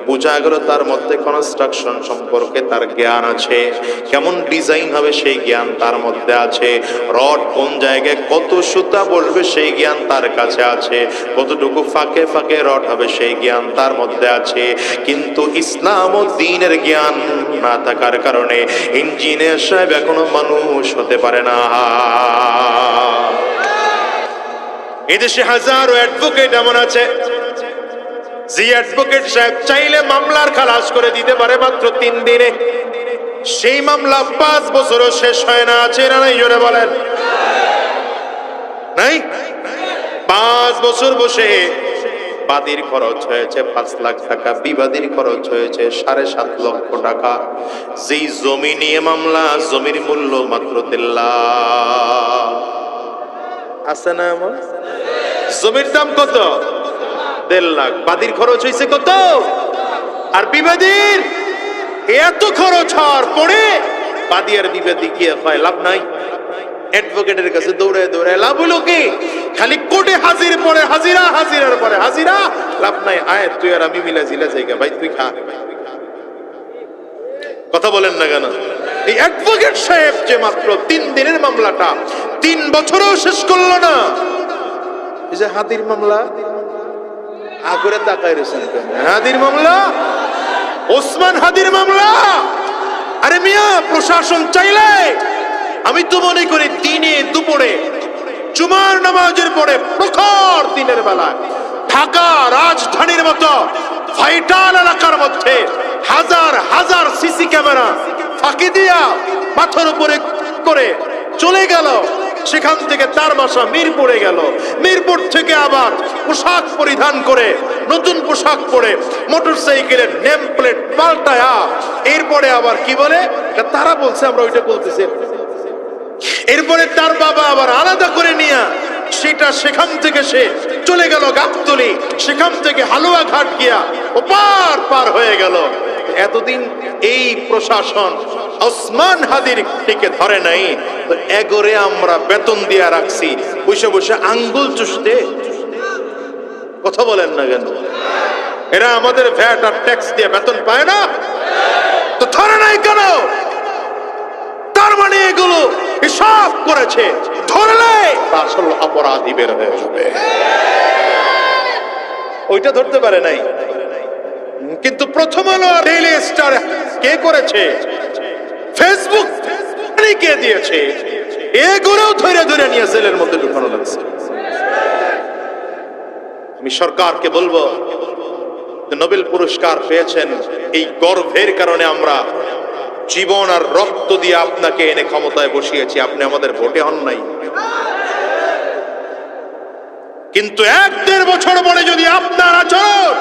বোঝা গেল তার মধ্যে কনস্ট্রাকশন সম্পর্কে তার জ্ঞান আছে, কেমন ডিজাইন হবে সেই জ্ঞান তার মধ্যে আছে, রড কোন জায়গায় কত সুতা বসবে সেই জ্ঞান তার কাছে আছে, কতটুকু ফাঁকে ফাঁকে রড হবে সেই জ্ঞান তার মধ্যে আছে। কিন্তু ইসলাম ও দ্বীনের জ্ঞান না থাকার কারণে ইঞ্জিনিয়ার সাহেব এখনো মানুষ হতে পারে না। এদেশে হাজারো অ্যাডভোকেট এমন আছে যে অ্যাডভোকেট সাহেব চাইলে মামলার খালাস করে দিতে পারে মাত্র 3 দিনে, সেই মামলা 5 বছরও শেষ হয় না। আছে না নাই? জোরে বলেন। নাই? 5 বছর বসে বাদীর খরচ হয়েছে 5 লাখ টাকা, বিবাদীর খরচ হয়েছে 7.5 লক্ষ টাকা। যেই জমি নিয়ে মামলা, জমির মূল্য মাত্র 1.5 লাখ। আছে না এমন? জমির দাম কত? 1.5 লাখ। বাদীর খরচ হয়েছে কত? আর বিবাদীর এত খরচ হওয়ার পরে বাদী আর বিবাদী কি হয়? লাভ নাই। অ্যাডভোকেটের কাছে দৌড়ে দৌড়ে লাভ হলো কি? খালি কোর্টে হাজির পরে হাজিরা, হাজিরার পরে হাজিরা, লাভ নাই। আয় তুই আর আমি মিলা জিলা জায়গা, ভাই তুই খা। কথা বলেন না কেন? এই অ্যাডভোকেট সাহেব যে মাত্র 3 দিনের মামলাটা 3 বছরও শেষ করলো না। এই যে হাদির মামলা, আগরে তাকায় রয়েছেন কেন? হাদির মামলা, ওসমান হাদির মামলা। আরে মিয়া, প্রশাসন চাইলে আমি তো মনে করি দিনে দুপুরে জুমার নামাজের পরে প্রখর দিনের বেলা ঢাকা রাজধানীর মতো ভাইটাল এলাকার মধ্যে হাজার হাজার সিসি ক্যামেরা ফাঁকি দিয়া মাথার উপরে করে চলে গেল। সেখান থেকে তার বাসা মিরপুরে গেল, মিরপুর থেকে আবার পোশাক পরিধান করে নতুন পোশাক পরে মোটরসাইকেলের নেম প্লেট পাল্টায়া এরপরে আবার কি বলে, তারা বলছে আমরা ওইটা বলতেছি। এরপরে তার বাবা আবার আলাদা করে নিয়ে সেটা সেখান থেকে সে চলে গেল গাবতলী, সেখান থেকে হালুয়া ঘাট গিয়া ও পার পার হয়ে গেল। এতদিন এই প্রশাসন ওসমান হাদির টিকে ধরে নাই, তো এগরে আমরা বেতন দিয়া রাখছি বসে বসে আঙ্গুল চুষতে। কথা বলেন না কেন? এরা আমাদের ভ্যাট আর ট্যাক্স দিয়ে বেতন পায় না, তো ধরে নাই কেন? তার মানে এগুলো হিসাব করেছে, ধরলে আসল অপরাধী বের হয়ে যাবে। ওইটা ধরতে পারে নাই, কিন্তু প্রথম আলো আর ডেইলি স্টার কে করেছে? ফেসবুক কে দিয়েছে? এগুলোও ধরে ধরে নিয়ে জেলের মধ্যে ঢুকানো লাগছে। আমি সরকারকে বলবো, নোবেল পুরস্কার পেয়েছেন, এই গর্বের কারণে আমরা জীবন আর রক্ত দিয়ে আপনাকে এনে ক্ষমতায় বসিয়েছি, আপনি আমাদের ভোটে হন নাই। কিন্তু 1-1.5 বছর পরে যদি আপনার আচরণ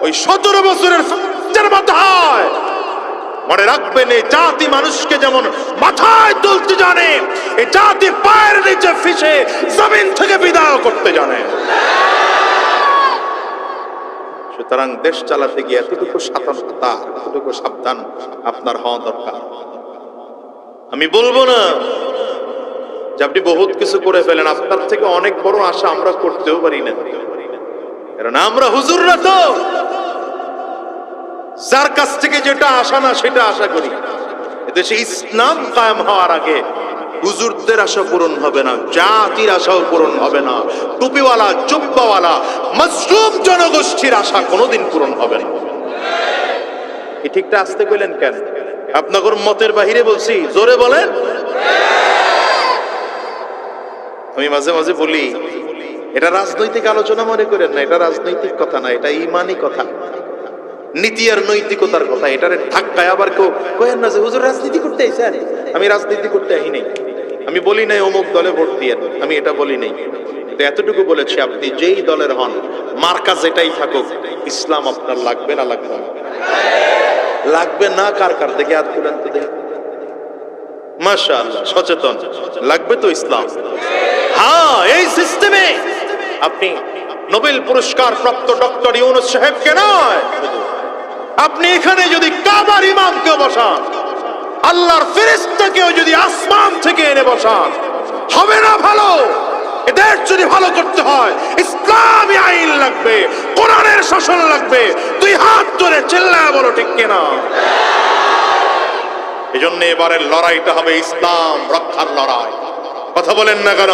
ওই 17 বছরের মতো হয়, মনে রাখবেন এই জাতি মানুষকে যেমন মাথায় তুলতে জানে, এই জাতি পায়ের নিচে ফিসে জমিন থেকে বিদায় করতে জানে। সুতরাং দেশ চালাতে গিয়ে এতটুকু সাবধানতা, এতটুকু সাবধান আপনার হওয়া দরকার। আমি বলবো না যে আপনি বহুত কিছু করে ফেলেন, আপনার থেকে অনেক বড় আশা আমরা করতেও পারি না, কারণ আমরা হুজুররা তো যার কাছ থেকে যেটা আশা না সেটা আশা করি। এদেশে ইসলাম কায়েম হওয়ার আগে হুজুরদের আশা পূরণ হবে না, জাতির আশাও পূরণ হবে না, টুপিওয়ালা জুব্বাওয়ালা মজলুম জনগোষ্ঠীর আশা কোনোদিন পূরণ হবে না। এই ঠিকটা আসতে কইলেন কেন? আপনাদের মতের বাহিরে বলছি, জোরে বলেন। আমি মাঝে মাঝে বলি, এটা রাজনৈতিক আলোচনা মনে করেন না, এটা রাজনৈতিক কথা না, এটা ইমানি কথা, নীতি আর নৈতিকতার কথা। এটার ধাক্কায় আবার কেউ কয়েন না যে হুজুর রাজনীতি করতে আইছেন। আমি রাজনীতি করতে আহি নাই, আমি বলি নাই অমুক দলে ভোট দিয়ে, আমি এটা বলি নাই। কিন্তু এতটুকু বলেছি, আপনি যেই দলের হন, মার্কা যেটাই থাকুক, ইসলাম আপনার লাগবে না? লাগবে না? লাগবে না? কার কার দেখে হাত তুলেন তো দেখে। মাশাআল্লাহ, সচেতন। লাগবে তো ইসলাম। হ্যাঁ, এই সিস্টেমে আপনি নোবেল পুরস্কার প্রাপ্ত ডক্টর ইউনূস সাহেবকে নয়, আপনি এখানে যদি কাবার ইমামকে বসান, আল্লাহর ফেরেশতাকেও যদি আসমান থেকে এনে বসান, হবে না ভালো? এদের যদি ভালো করতে হয় ইসলামী আইন লাগবে, কোরআনের শাসন লাগবে। দুই হাত ধরে চিল্লায় বলো ঠিক কিনা? এজন্য এবারের লড়াইটা হবে ইসলাম রক্ষার লড়াই। কথা বলেন না কেন?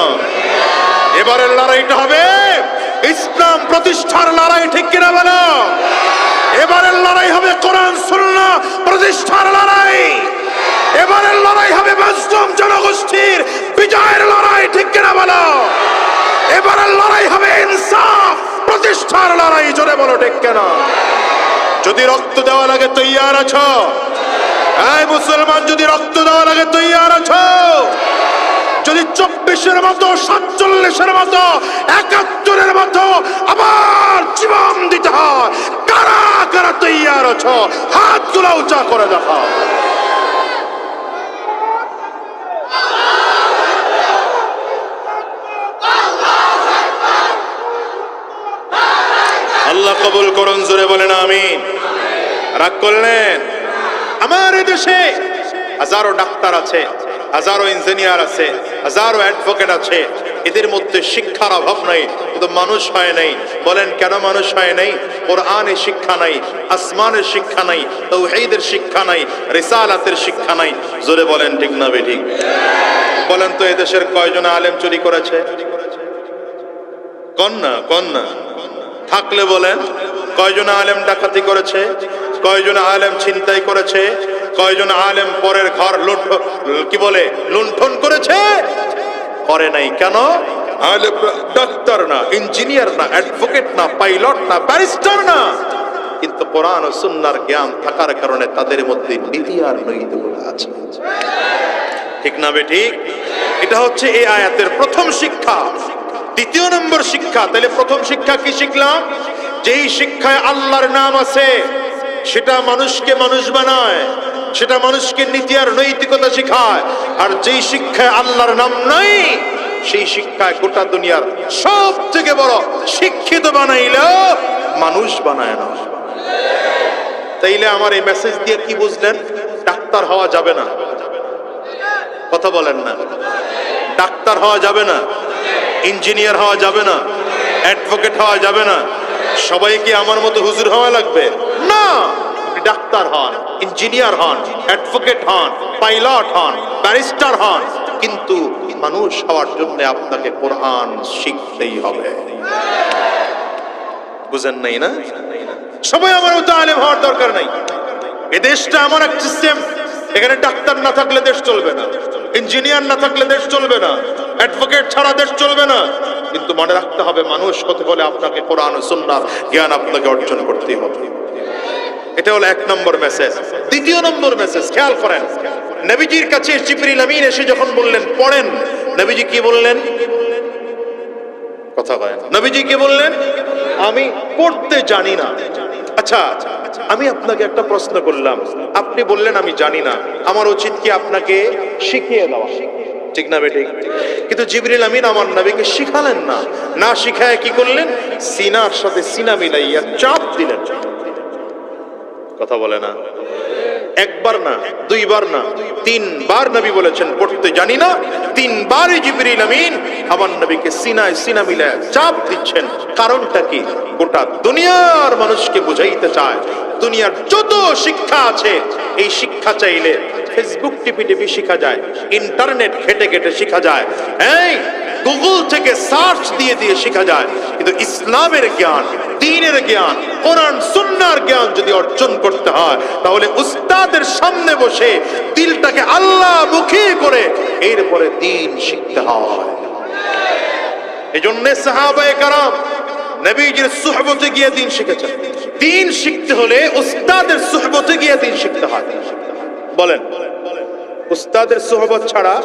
এবারের লড়াইটা হবে ইসলাম প্রতিষ্ঠার লড়াই, ঠিক কিনা বলো? এবারের লড়াই হবে কোরআন সুন্নাহ প্রতিষ্ঠার লড়াই। এবারের লড়াই হবে মজলুম জনগোষ্ঠীর বিজয়ের লড়াই, ঠিক কিনা বলো? এবারের লড়াই হবে ইনসাফ প্রতিষ্ঠার লড়াই, জোরে বলো ঠিক কিনা? যদি রক্ত দেওয়া লাগে তৈয়ার আছো? এই মুসলমান, যদি রক্ত দেওয়া লাগে তৈয়ার আছো? যদি 24-এর মতো, 47-এর মতো, 71-এর মতো আবার জীবন দিতে হয়, কারা কারা তৈয়ার আছো? হাত তুলে উঁচা করে দেখাও। আল্লাহ কবুল করুন, জোরে বলেন আমিন। রাগ করলেন? আমার দেশে হাজারো ডাক্তার আছে, হাজারো ইঞ্জিনিয়ার আছে, হাজারো অ্যাডভোকেট আছে, এদের মধ্যে শিক্ষার অভাব নাই, কিন্তু মানুষ হয় নাই। বলেন কেন মানুষ হয় নাই? কোরআনের শিক্ষা নাই, আসমানের শিক্ষা নাই, তাওহীদের শিক্ষা নাই, রিসালাতের শিক্ষা নাই। জোরে বলেন ঠিক না বেঠিক? বলেন তো এদেশের কয়জন আলেম চুরি করেছে? কন্যা থাকলে বলেন, কয়জন আলেম ডাকাতি করেছে? কয়জন আলেম ছিনতাই করেছে? কয়জন আলেম পরের ঘর লুণ্ঠন করেছে? করে নাই। কেন? আলেম ডাক্তার না, ইঞ্জিনিয়ার না, অ্যাডভোকেট না, পাইলট না, ব্যারিস্টার না, কিন্তু কোরআন ও সুন্নাহর জ্ঞান থাকার কারণে তাদের মধ্যে নীতি আর নৈতিকতা আছে। ঠিক না বেঠিক? এটা হচ্ছে এই আয়াতের প্রথম শিক্ষা। দ্বিতীয় নম্বর শিক্ষা, তাহলে প্রথম শিক্ষা কি শিখলাম? যেই শিক্ষায় আল্লাহর নাম আছে সেটা মানুষকে মানুষ বানায়, সেটা মানুষকে নীতি আর নৈতিকতা শিখায়। আর যেই শিক্ষায় আল্লাহর নাম নাই, সেই শিক্ষায় গোটা দুনিয়ার সব থেকে বড় শিক্ষিত বানাইলেও মানুষ বানায় না। তাইলে আমার এই মেসেজ দিয়ে কি বুঝলেন? ডাক্তার হওয়া যাবে না। কথা বলেন না? ডাক্তার হওয়া যাবে না, ইঞ্জিনিয়ার হওয়া যাবে না, অ্যাডভোকেট হওয়া যাবে না। সবাইকে আমার মতো হুজুর হওয়া লাগবে না। আপনি ডাক্তার হন, ইঞ্জিনিয়ার হন, অ্যাডভোকেট হন, পাইলট হন, ব্যারিস্টার হন, কিন্তু মানুষ হওয়ার জন্য আপনাকে কোরআন শিখতেই হবে। বুঝেন নাই না? সবাই আমার মতো আলেম হওয়ার দরকার নাই। এ দেশটা এমন এক সিস্টেম, এখানে ডাক্তার না থাকলে দেশ চলবে না, ইঞ্জিনিয়ার না থাকলে দেশ চলবে না, অ্যাডভোকেট ছাড়া দেশ চলবে না। কিন্তু মনে রাখতে হবে, মানুষ হতে হলে আপনাকে কোরআন ও সুন্নাহর জ্ঞান আপনাকে অর্জন করতেই হবে। এটা হলো 1 নম্বর মেসেজ। 2 নম্বর মেসেজ খেয়াল করেন, নবীজির কাছে জিবরিল আমিন এসে যখন বললেন পড়েন, নবীজি কি বললেন? কথা বলেন, নবীজি কি বললেন? আমি পড়তে জানি না। আচ্ছা, আমি আপনাকে একটা প্রশ্ন করলাম, আপনি বললেন আমি জানি না, আমার উচিত কি আপনাকে শিখিয়ে দেওয়া? ঠিক না বেঠিক? কিন্তু জিবরিল আমিন আমার নবীকে শিখালেন না, না শিখায় কি করলেন? সিনার সাথে সিনা মিলাইয়া চাপ দিলেন। কথা বলে না? একবার না, 2 বার না, 3 বার নবী বলেছেন পড়তে জানি না। 3 বারই জিবরিল আমিন আমার নবীকে সিনায় সিনা মিলায় চাপ দিচ্ছেন। কারণটা কি? গোটা দুনিয়ার মানুষকে বুঝাইতে চায়, দুনিয়ার যত শিক্ষা আছে এই শিক্ষা চাইলে ফেসবুক টিপি টিপি শেখা যায়, ইন্টারনেট ঘেটে ঘেটে শেখা যায়, এই গুগল থেকে সার্চ দিয়ে দিয়ে শেখা যায়। কিন্তু ইসলামের জ্ঞান, দ্বীনের জ্ঞান, কোরআন সুন্নাহর জ্ঞান যদি অর্জন করতে হয়, তাহলে উস্তাদের সামনে বসে দিলটাকে আল্লাহ মুখী করে এরপরে দ্বীন শিখতে হয়। এজন্য সাহাবায়ে কেরাম নবীজির সুহবতে গিয়ে দ্বীন শিখেছেন। দ্বীন শিখতে হলে উস্তাদের সুহবতে গিয়ে দ্বীন শিখতে হয়। বলেন, উস্তাদের সুহবত ছাড়া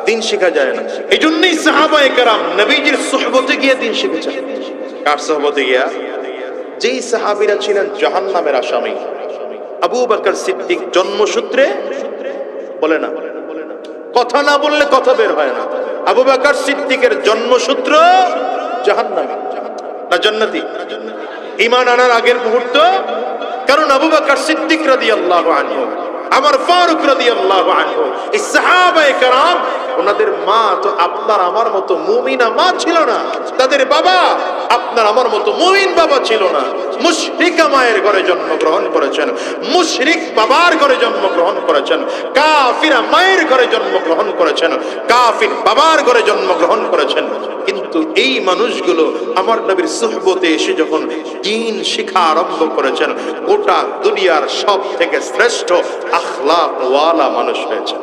দ্বীন শেখা যায় না। এই জন্যই সাহাবায়ে কেরাম নবীজির সুহবতে গিয়ে দ্বীন শিখেছেন। কার সুহবতে গিয়া? যেই সাহাবীরা ছিলেন জাহান্নামের আসামি। আবু বকর সিদ্দিক জন্মসূত্রে বলে না, কথা না বললে কথা বের হয় না। আবু বকর সিদ্দিকের জন্মসূত্র জাহান্নামী না জান্নাতি? ঈমান আনার আগের মুহূর্ত, কারণ আবু বকর সিদ্দিক রাদিয়াল্লাহু আনহু, আমার ফারুক রাদিয়াল্লাহু আনহু, এই সাহাবায়ে কেরাম, ওনাদের মা তো আপনার আমার মতো মুমিনা মা ছিল না, তাদের বাবা আপনার আমার মতো মুমিন বাবা ছিল না। মুশরিকা মায়ের ঘরে জন্মগ্রহণ করেছেন, মুশরিক বাবার ঘরে জন্মগ্রহণ করেছেন, কাফিরা মায়ের ঘরে জন্মগ্রহণ করেছেন, কাফির বাবার ঘরে জন্মগ্রহণ করেছেন। কিন্তু এই মানুষগুলো আমার নবীর সুহবতে এসে যখন দ্বীন শিক্ষা আরম্ভ করেছেন, গোটা দুনিয়ার সব থেকে শ্রেষ্ঠ আখলাকওয়ালা মানুষ হয়েছে।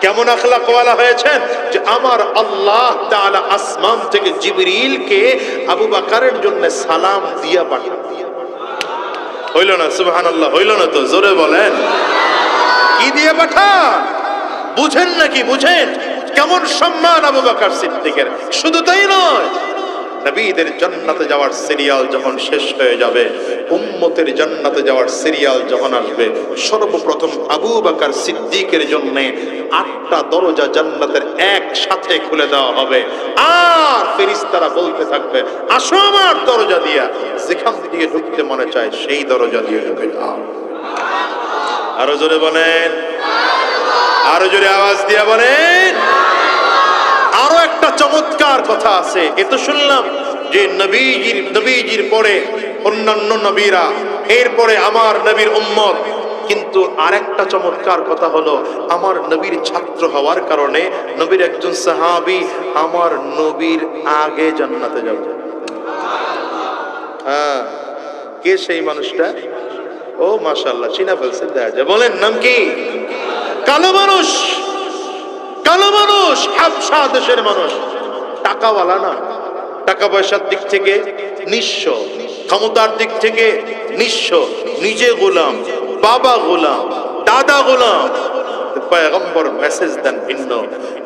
কেমন আখলাকওয়ালা হয়েছেন? যে আমার আল্লাহ তাআলা আসমান থেকে জিবরিলকে আবু বকরের জন্য সালাম দিয়া পাঠান। হইল না? সুবহানাল্লাহ হইল না? তো জোরে বলেন, কি দিয়ে পাঠান? বুঝেন নাকি? বুঝেন কেমন সম্মান আবু বকর সিদ্দিকের। শুধু তাই নয়, নবীদের জান্নাতে যাওয়ার সিরিয়াল যখন শেষ হয়ে যাবে, উম্মতের জান্নাতে যাওয়ার সিরিয়াল যখন আসবে, সর্বপ্রথম আবু বকর সিদ্দিকের জন্য 8টা দরজা জান্নাতের একসাথে খুলে দেওয়া হবে। আর ফেরেশতারা বলতে থাকবে, আসো আমার দরজা দিয়া, যেখান দিয়ে ঢুকতে মনে চায় সেই দরজা দিয়ে ঢুকে যাও। আরো জোরে বলেন, আরো জোরে আওয়াজ দিয়া বলেন। আরো একটা চমৎকার কথা আছে। এ তো শুনলাম যে নবীজির পরে অন্যান্য নবীরা, এরপরে আমার নবীর উম্মত। কিন্তু আরেকটা চমৎকার কথা হলো, আমার নবীর ছাত্র হওয়ার কারণে নবীর একজন সাহাবী আমার নবীর আগে জান্নাতে যাবে। হ্যাঁ, কে সেই মানুষটা? ও মাশাআল্লাহ, চিনা ফেলছেন, দেখা যায়। বলেন নাম কি? কালো মানুষ, কালো মানুষ, হাবশা দেশের মানুষ, টাকাওয়ালা না, টাকা পয়সার দিক থেকে নিঃস্ব, ক্ষমতার দিক থেকে নিঃস্ব, নিজে গোলাম, বাবা গোলাম, দাদা গোলাম। পয়গম্বর মেসেজ দেন ভিন্ন।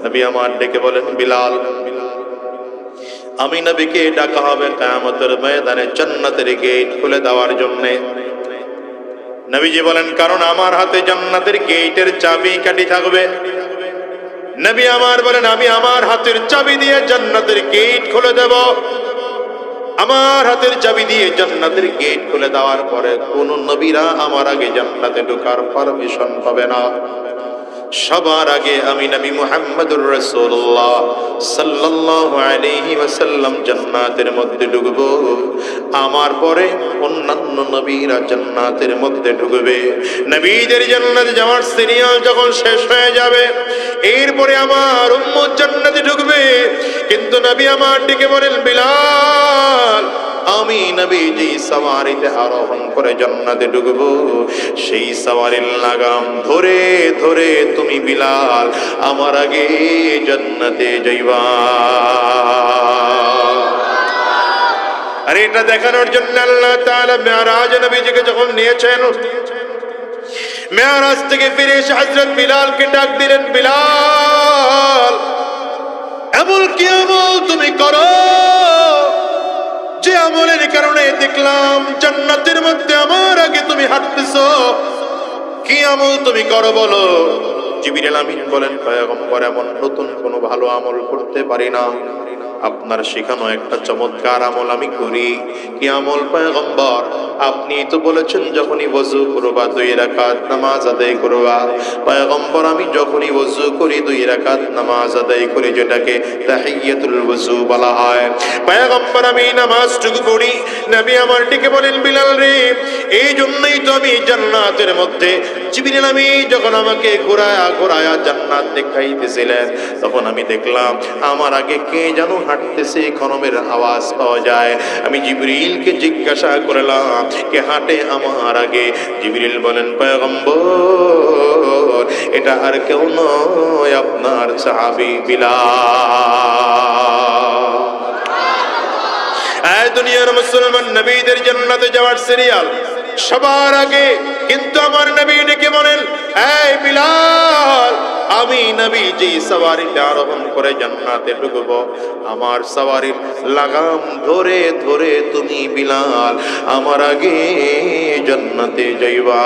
নবী আমার ডেকে বলেন, বিলাল, আমি নবীকে ডাকা হবে কিয়ামতের ময়দানে জান্নাতের গেট খুলে দেওয়ার জন্য। নবীজি বলেন, কারণ আমার হাতে জান্নাতের গেটের চাবি কাঠি থাকবে। নবী আমার বলেন, আমি আমার হাতের চাবি দিয়ে জান্নাতের গেট খুলে দেব। আমার হাতের চাবি দিয়ে জান্নাতের গেট খুলে দেওয়ার পরে কোন নবীরা আমার আগে জান্নাতে ঢোকার পারমিশন পাবে না। সবার আগে আমি নবী মুহাম্মদুর রাসূলুল্লাহ সাল্লাল্লাহু আলাইহি ওয়াসাল্লাম জান্নাতের মধ্যে ঢুকবো, আমার পরে অন্যান্য নবীরা জান্নাতের মধ্যে ঢুকবে। নবীদের জান্নাতে যাওয়ার সিরিয়াল যখন শেষ হয়ে যাবে, এরপরে আমার উম্মত জান্নাতে ঢুকবে। কিন্তু নবী আমার ডেকে বলেন, বিলাল, আমি নবী যে সওয়ারিতে আরোহণ করে জান্নাতে ঢুকবো, সেই সওয়ারির লাগাম ধরে ধরে তুমি বিলাল আমার আগে জান্নাতে যাইবা। আর এটা দেখানোর জন্য আল্লাহ তাআলা মেরাজ নবীজিকে যখন নিয়েছেন, মেরাজ থেকে ফিরে এসে হযরত বিলালকে ডাক দিলেন, বিলাল, এমন কি আমল তুমি করো যে আমলের কারণে দেখলাম জান্নাতের মধ্যে আমার আগে তুমি হাঁটতেছো? কি আমল তুমি করো বলো? জিবরিল আমিন বলেন, পয়গম্বর, এমন নতুন কোনো ভালো আমল করতে পারি না, আপনার শেখানো একটা চমৎকার আমল আমি করি। কি আমল পয়গম্বর? আপনি তো বলেছেন যখনই ওযু করবা 2 রাকাত নামাজ আদায় করবা। পয়গম্বর, আমি যখনই ওযু করি 2 রাকাত নামাজ আদায় করি, যেটাকে তাহিয়াতুল ওযু বলা হয়। পয়গম্বর, আমি নামাজটুকু পড়ি। নবী আমার ডেকে বলেন, বিলাল রে, এই জন্যই তো আমি জান্নাতের মধ্যে জিবরিল আমিন যখন আমাকে ঘোরায়া ঘোরায়া জান্নাত দেখাইতেছিলেন, তখন আমি দেখলাম আমার আগে কে যেন হাঁটতেছে, কলমের আওয়াজ পাওয়া যায়। আমি জিবরিলকে জিজ্ঞাসা করলাম, কে হাঁটে আমার আগে? জিবরিল বলেন, পয়গম্বর, এটা আর কেউ নয়, আপনার সাহাবী বিলাল। দুনিয়ার মুসলমান নবীদের জান্নাতে যাওয়ার সিরিয়াল সবার আগে, কিন্তু আমার নবী ডেকে বলেন, এই বিলাল, আমি নবী যে সওয়ারিতে আরোহণ করে জান্নাতে ঢুকবো, আমার সওয়ারির লাগাম ধরে ধরে তুমি বিলাল আমার আগে জান্নাতে যাইবা।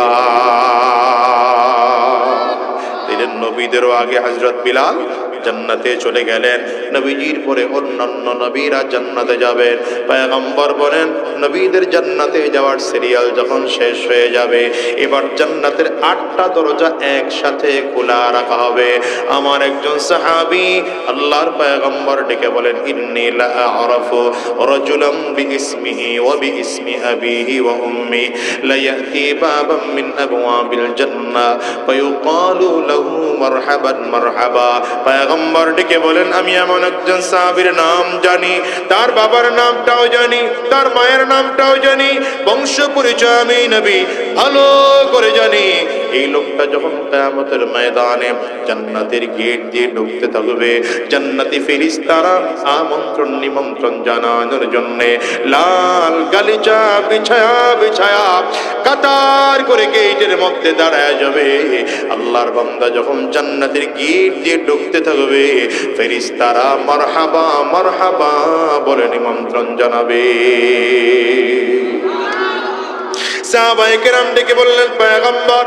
নবীদেরও আগে হযরত বিলাল জান্নাতে চলে গেলেন। নবীজির পরে অন্যান্য নবীরা জান্নাতে যাবেন। পয়গম্বর বলেন, নবীদের জান্নাতে যাওয়ার সিরিয়াল যখন শেষ হয়ে যাবে, এবার জান্নাতের 8টা দরজা একসাথে খোলা রাখা হবে। আমার একজন সাহাবী আল্লাহর পয়গম্বর ডেকে বলেন, ইন্নী লা আ'রাফু রাজুলাম বিইসমিহি ওয়া বিইসমি আবিহি ওয়া উম্মি লা ইয়াতি বাবাম মিন আবওয়াবিল জান্নাহ ফায়ুকালু লাহু মারহাবান মারহাবা। পয়গম্বর ডেকে বলেন, আমি এমন একজন সাহাবীর নাম জানি, তার বাবার নামটাও জানি, তার মায়ের নামটাও জানি, বংশ পরিচয় আমি নবী ভালো করে জানি। এই লোকটা যখন কিয়ামতের ময়দানে জান্নাতের গেট দিয়ে ঢুকতে থাকবে, জান্নাতি ফেরেশতারা আমন্ত্রণ নিমন্ত্রণ জানানোর জন্য লাল গালিচা বিছায়া বিছায়া কাতার করে গেটের মধ্যে দাঁড়ায় যাবে। আল্লাহর বান্দা যখন জান্নাতের গেট দিয়ে ঢুকতে থাকবে, ফেরেশতারা মারহাবা মারহাবা বলে নিমন্ত্রণ জানাবে। সাহাবায়ে কেরাম ডেকে বললেন, পয়গম্বর,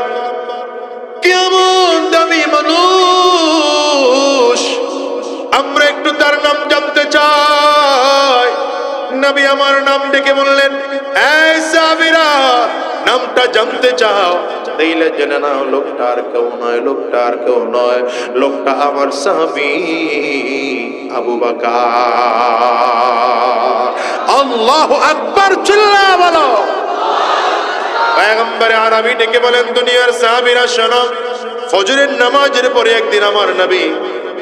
কেমন দামি মানুষ, আমরা একটু তার নাম জানতে চাই। নবী আমার নাম ডেকে বললেন, এই সাহাবীরা, নামটা জানতে চাও? তাইলে জেনে নাও, লোকটা আর কেউ নয়, লোকটা আর কেউ নয়, লোকটা আমার সাহাবী আবু বকর। আল্লাহু আকবার, চিল্লা বলো। পয়গম্বর আরবি ডেকে বলেন, দুনিয়ার সাহাবীরা শোনো, ফজরের নামাজের পরে একদিন আমার নবী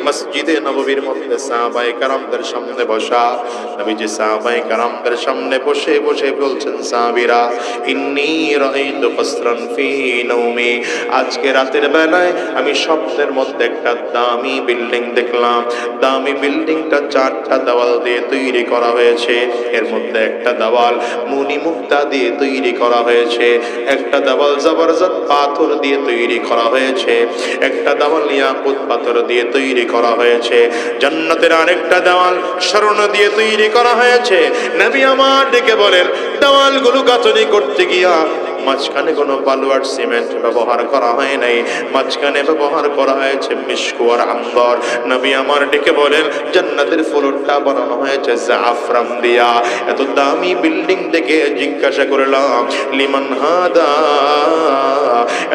মসজিদে নববীর মধ্যে সাহাবায়ে কেরামদের সামনে বসা। নবীজি সাহাবায়ে কেরামদের সামনে বসে বসে বলছেন, সাহাবীরা, ইন্নী রাআইতু কসরান ফি নাওমি, আজকে রাতের বেলায় আমি স্বপ্নের মধ্যে একটা দামি বিল্ডিং দেখলাম। দামি বিল্ডিংটা 4টা দেওয়াল দিয়ে তৈরি করা হয়েছে। এর মধ্যে একটা দেওয়াল মুনি মুক্তা দিয়ে তৈরি করা হয়েছে, একটা দেওয়াল জবরদস্ত পাথর দিয়ে তৈরি করা হয়েছে, একটা দেওয়াল ইয়াকুত পাথর দিয়ে তৈরি করা হয়েছে, জান্নাতের আরেকটা দেওয়াল স্বর্ণ দিয়ে তৈরি করা হয়েছে। নবী আমার ডেকে বলেন, দেওয়ালগুলো গাঁথনি করতে গিয়া মাঝখানে কোনো বালু আর সিমেন্ট ব্যবহার করা হয় নাই, মাঝখানে ব্যবহার করা হয়েছে মিশক আর আম্বর। নবী আমার ডেকে বলেন, জান্নাতের ফ্লোরটা বানানো হয়েছে জাফরান দিয়া। এত দামি বিল্ডিং দেখে জিজ্ঞাসা করলাম লিমান হাদা,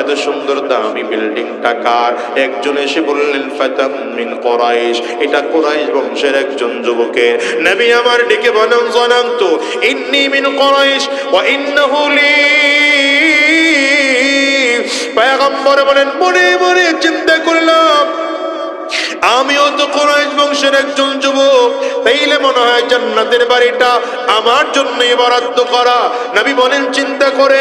এত সুন্দর দামি বিল্ডিংটা কার? একজন এসে বললেন ফাতাম মিন কুরাইশ, এটা কুরাইশ বংশের একজন যুবকের। নবী আমার ডেকে বলেন জানান্তু ইন্নী মিন কুরাইশ ওয়া ইন্নাহু লি। পয়গম্বর বলেন মনে মনে চিন্তা করলাম আমিও তো কুরাইশ বংশের একজন যুবক, তাইলে মনে হয় জান্নাতের বাড়িটা আমার জন্যই বরাদ্দ করা। নবী বলেন চিন্তা করে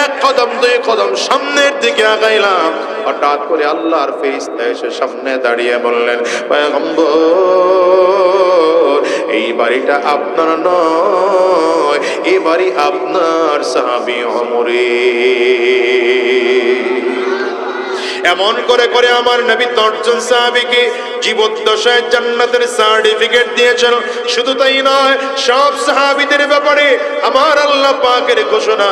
এক কদম দুই কদম সামনের দিকে আগাইলাম, হঠাৎ করে আল্লাহর ফেরেশতা এসে সামনে দাঁড়িয়ে বললেন পয়গম্বর এই বাড়িটা আপনার নয়, এই বাড়ি আপনার সাহাবী ওমরের। এমন করে করে আমার নবী 10 জন সাহাবীকে জীবদ্দশায় জান্নাতের সার্টিফিকেট দিয়েছেন। শুধু তাই নয়, সব সাহাবীদের ব্যাপারে আমার আল্লাহ পাকের ঘোষণা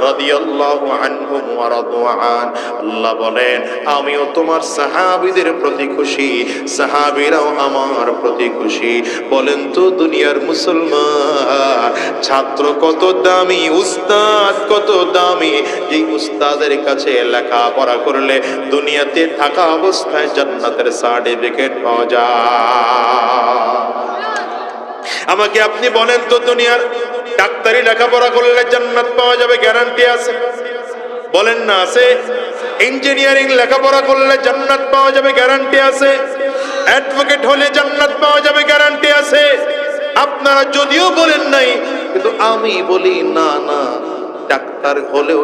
রাদিয়াল্লাহু আনহুম ওয়া রাদু আন। আল্লাহ বলেন আমিও তোমার সাহাবীদের প্রতি খুশি, সাহাবীরাও আমার প্রতি খুশি। বলেন তো দুনিয়ার মুসলমান, ছাত্র কত দামি, উস্তাদ কত দামি, যে উস্তাদের কাছে লেখাপড়া করলে দুনিয়াতে থাকা অবস্থায় জান্নাতের সার্টিফিকেট পাওয়া যায়। আমাকে আপনি বলেন তো দুনিয়ার ডাক্তারি লেখাপড়া করলে জান্নাত পাওয়া যাবে গ্যারান্টি আছে? বলেন না আছে? ইঞ্জিনিয়ারিং লেখাপড়া করলে জান্নাত পাওয়া যাবে গ্যারান্টি আছে? অ্যাডভোকেট হলে জান্নাত পাওয়া যাবে গ্যারান্টি আছে? আপনারা যদিও বলেন নাই, কিন্তু আমি বলি না না, ডাক্তার হলেও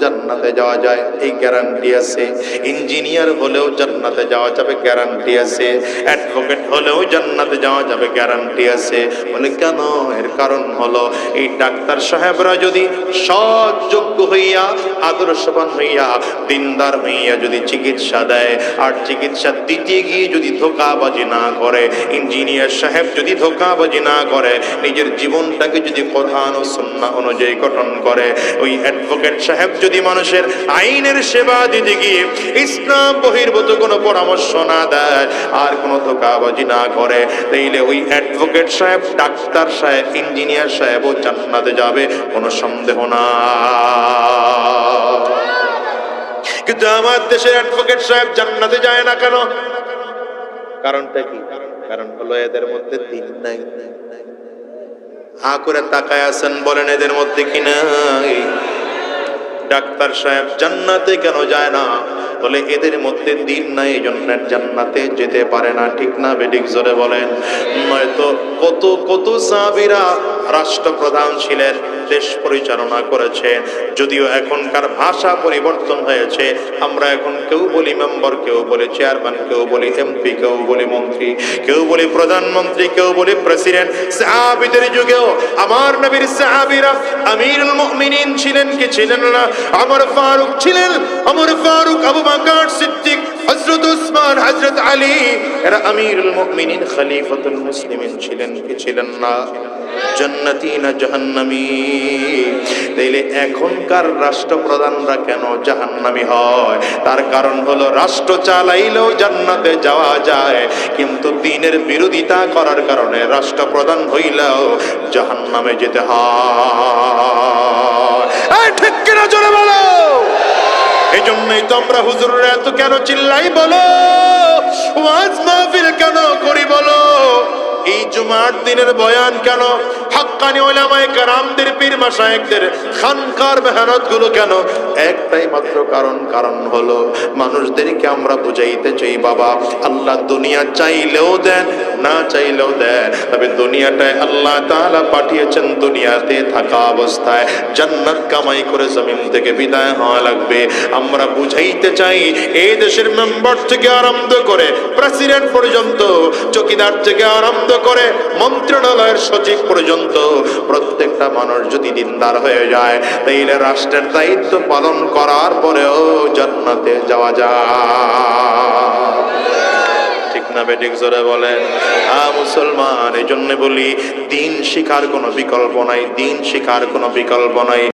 জান্নাতে যাওয়া যায় এই গ্যারান্টি আছে, ইঞ্জিনিয়ার হলেও জান্নাতে যাওয়া যাবে গ্যারান্টি আছে, অ্যাডভোকেট হলেও জান্নাতে যাওয়া যাবে গ্যারান্টি আছে। বলে কেন? এর কারণ হলো এই ডাক্তার সাহেবরা যদি সৎ যোগ্য হইয়া আদর্শবান হইয়া দিনদার হইয়া যদি চিকিৎসা দেয়, আর চিকিৎসা দিতে গিয়ে যদি ধোঁকাবাজি না করে, ইঞ্জিনিয়ার সাহেব যদি ধোঁকাবাজি না করে, নিজের জীবনটাকে যদি কোরআন ও সুন্নাহ অনুযায়ী গঠন করে, ওই অ্যাডভোকেট সাহেব যদি মানুষের আইনের সেবা দিতে গিয়ে ইসলাম বহির্ভূত কোনো পরামর্শ না দেয় আর কোনো ধোঁকাবাজি না করে, তাইলে ওই অ্যাডভোকেট সাহেব, ডাক্তার সাহেব, ইঞ্জিনিয়ার সাহেবও জান্নাতে যাবে, কোনো সন্দেহ না। কিন্তু আমার দেশের অ্যাডভোকেট সাহেব জান্নাতে যায় না কেন? কারণটা কি? কারণ হলো এদের মধ্যে দিন নাই। হা করে তাকায় আছেন, বলেন এদের মধ্যে কি নাই? ডাক্তার সাহেব জান্নাতে কেন যায় না? বলে এদের মধ্যে দিন নাই, এই জন্য জান্নাতে যেতে পারে না। ঠিক না বেঠিক? জোরে বলেন। নয়তো কত কত সাহাবীরা রাষ্ট্রপ্রধান ছিলেন, দেশ পরিচালনা করেছেন। যদিও এখনকার ভাষা পরিবর্তন হয়েছে, আমরা এখন কেউ বলি মেম্বার, কেউ বলি চেয়ারম্যান, কেউ বলি এমপি, কেউ বলি মন্ত্রী, কেউ বলি প্রধানমন্ত্রী, কেউ বলি প্রেসিডেন্ট। সাহাবীদের যুগেও আমার নবীর সাহাবীরা আমিরুল মুমিনিন ছিলেন কি ছিলেন না? ওমর ফারুক ছিলেন, ওমর ফারুক, আবু বকর সিদ্দিক, হযরত উসমান, হযরত আলী, এরা আমিরুল মুমিনিন খলিফাতুল মুসলিমিন ছিলেন কি ছিলেন না? জান্নাতি না জাহান্নামী? তাইলে এখনকার রাষ্ট্রপ্রধানরা কেন জাহান্নামী হয়? তার কারণ হলো রাষ্ট্র চালাইলেও জান্নাতে যাওয়া যায়, কিন্তু দ্বীনের বিরোধিতা করার কারণে রাষ্ট্রপ্রধান হইলেও জাহান্নামে যেতে হয়। ঠিক কিনা জোরে বলো? এই জন্যই তো আমরা হুজুররা এত কেন চিল্লাই বলো, ওয়াজ মাহফিল কেন করি বলো, এই জুমার দিনের বয়ান কেন, হাক্কানি উলামায়ে কেরামদের, পীর মাশায়েখদের খানকার মেহনত গুলো কেন? একটাই মাত্র কারণ, কারণ হলো মানুষদেরকে আমরা বুঝাইতে চাই বাবা আল্লাহ দুনিয়া চাইলেও দেন, না চাইলেও দেন, তবে দুনিয়াটায় আল্লাহ তাআলা পাঠিয়েছেন দুনিয়াতে থাকা অবস্থায় জান্নাত কামাই করে জমিন থেকে বিদায় হওয়া লাগবে। আমরা বুঝাইতে চাই এই দেশের মেম্বার থেকে আরম্ভ করে প্রেসিডেন্ট পর্যন্ত, চৌকিদার থেকে আরম্ভ করে মন্ত্রণালয়ের সচিব পর্যন্ত প্রত্যেকটা মানুষ যদি দিনদার হয়ে যায়, তাইলে রাষ্ট্রের দায়িত্ব পালন করার পরেও জান্নাতে যাওয়া যায়। ঠিক না বেঠিক? জোরে বলেন। মুসলমান, এই জন্য বলি দিন শিখার কোনো বিকল্প নাই, দিন শিখার কোনো বিকল্প নাই।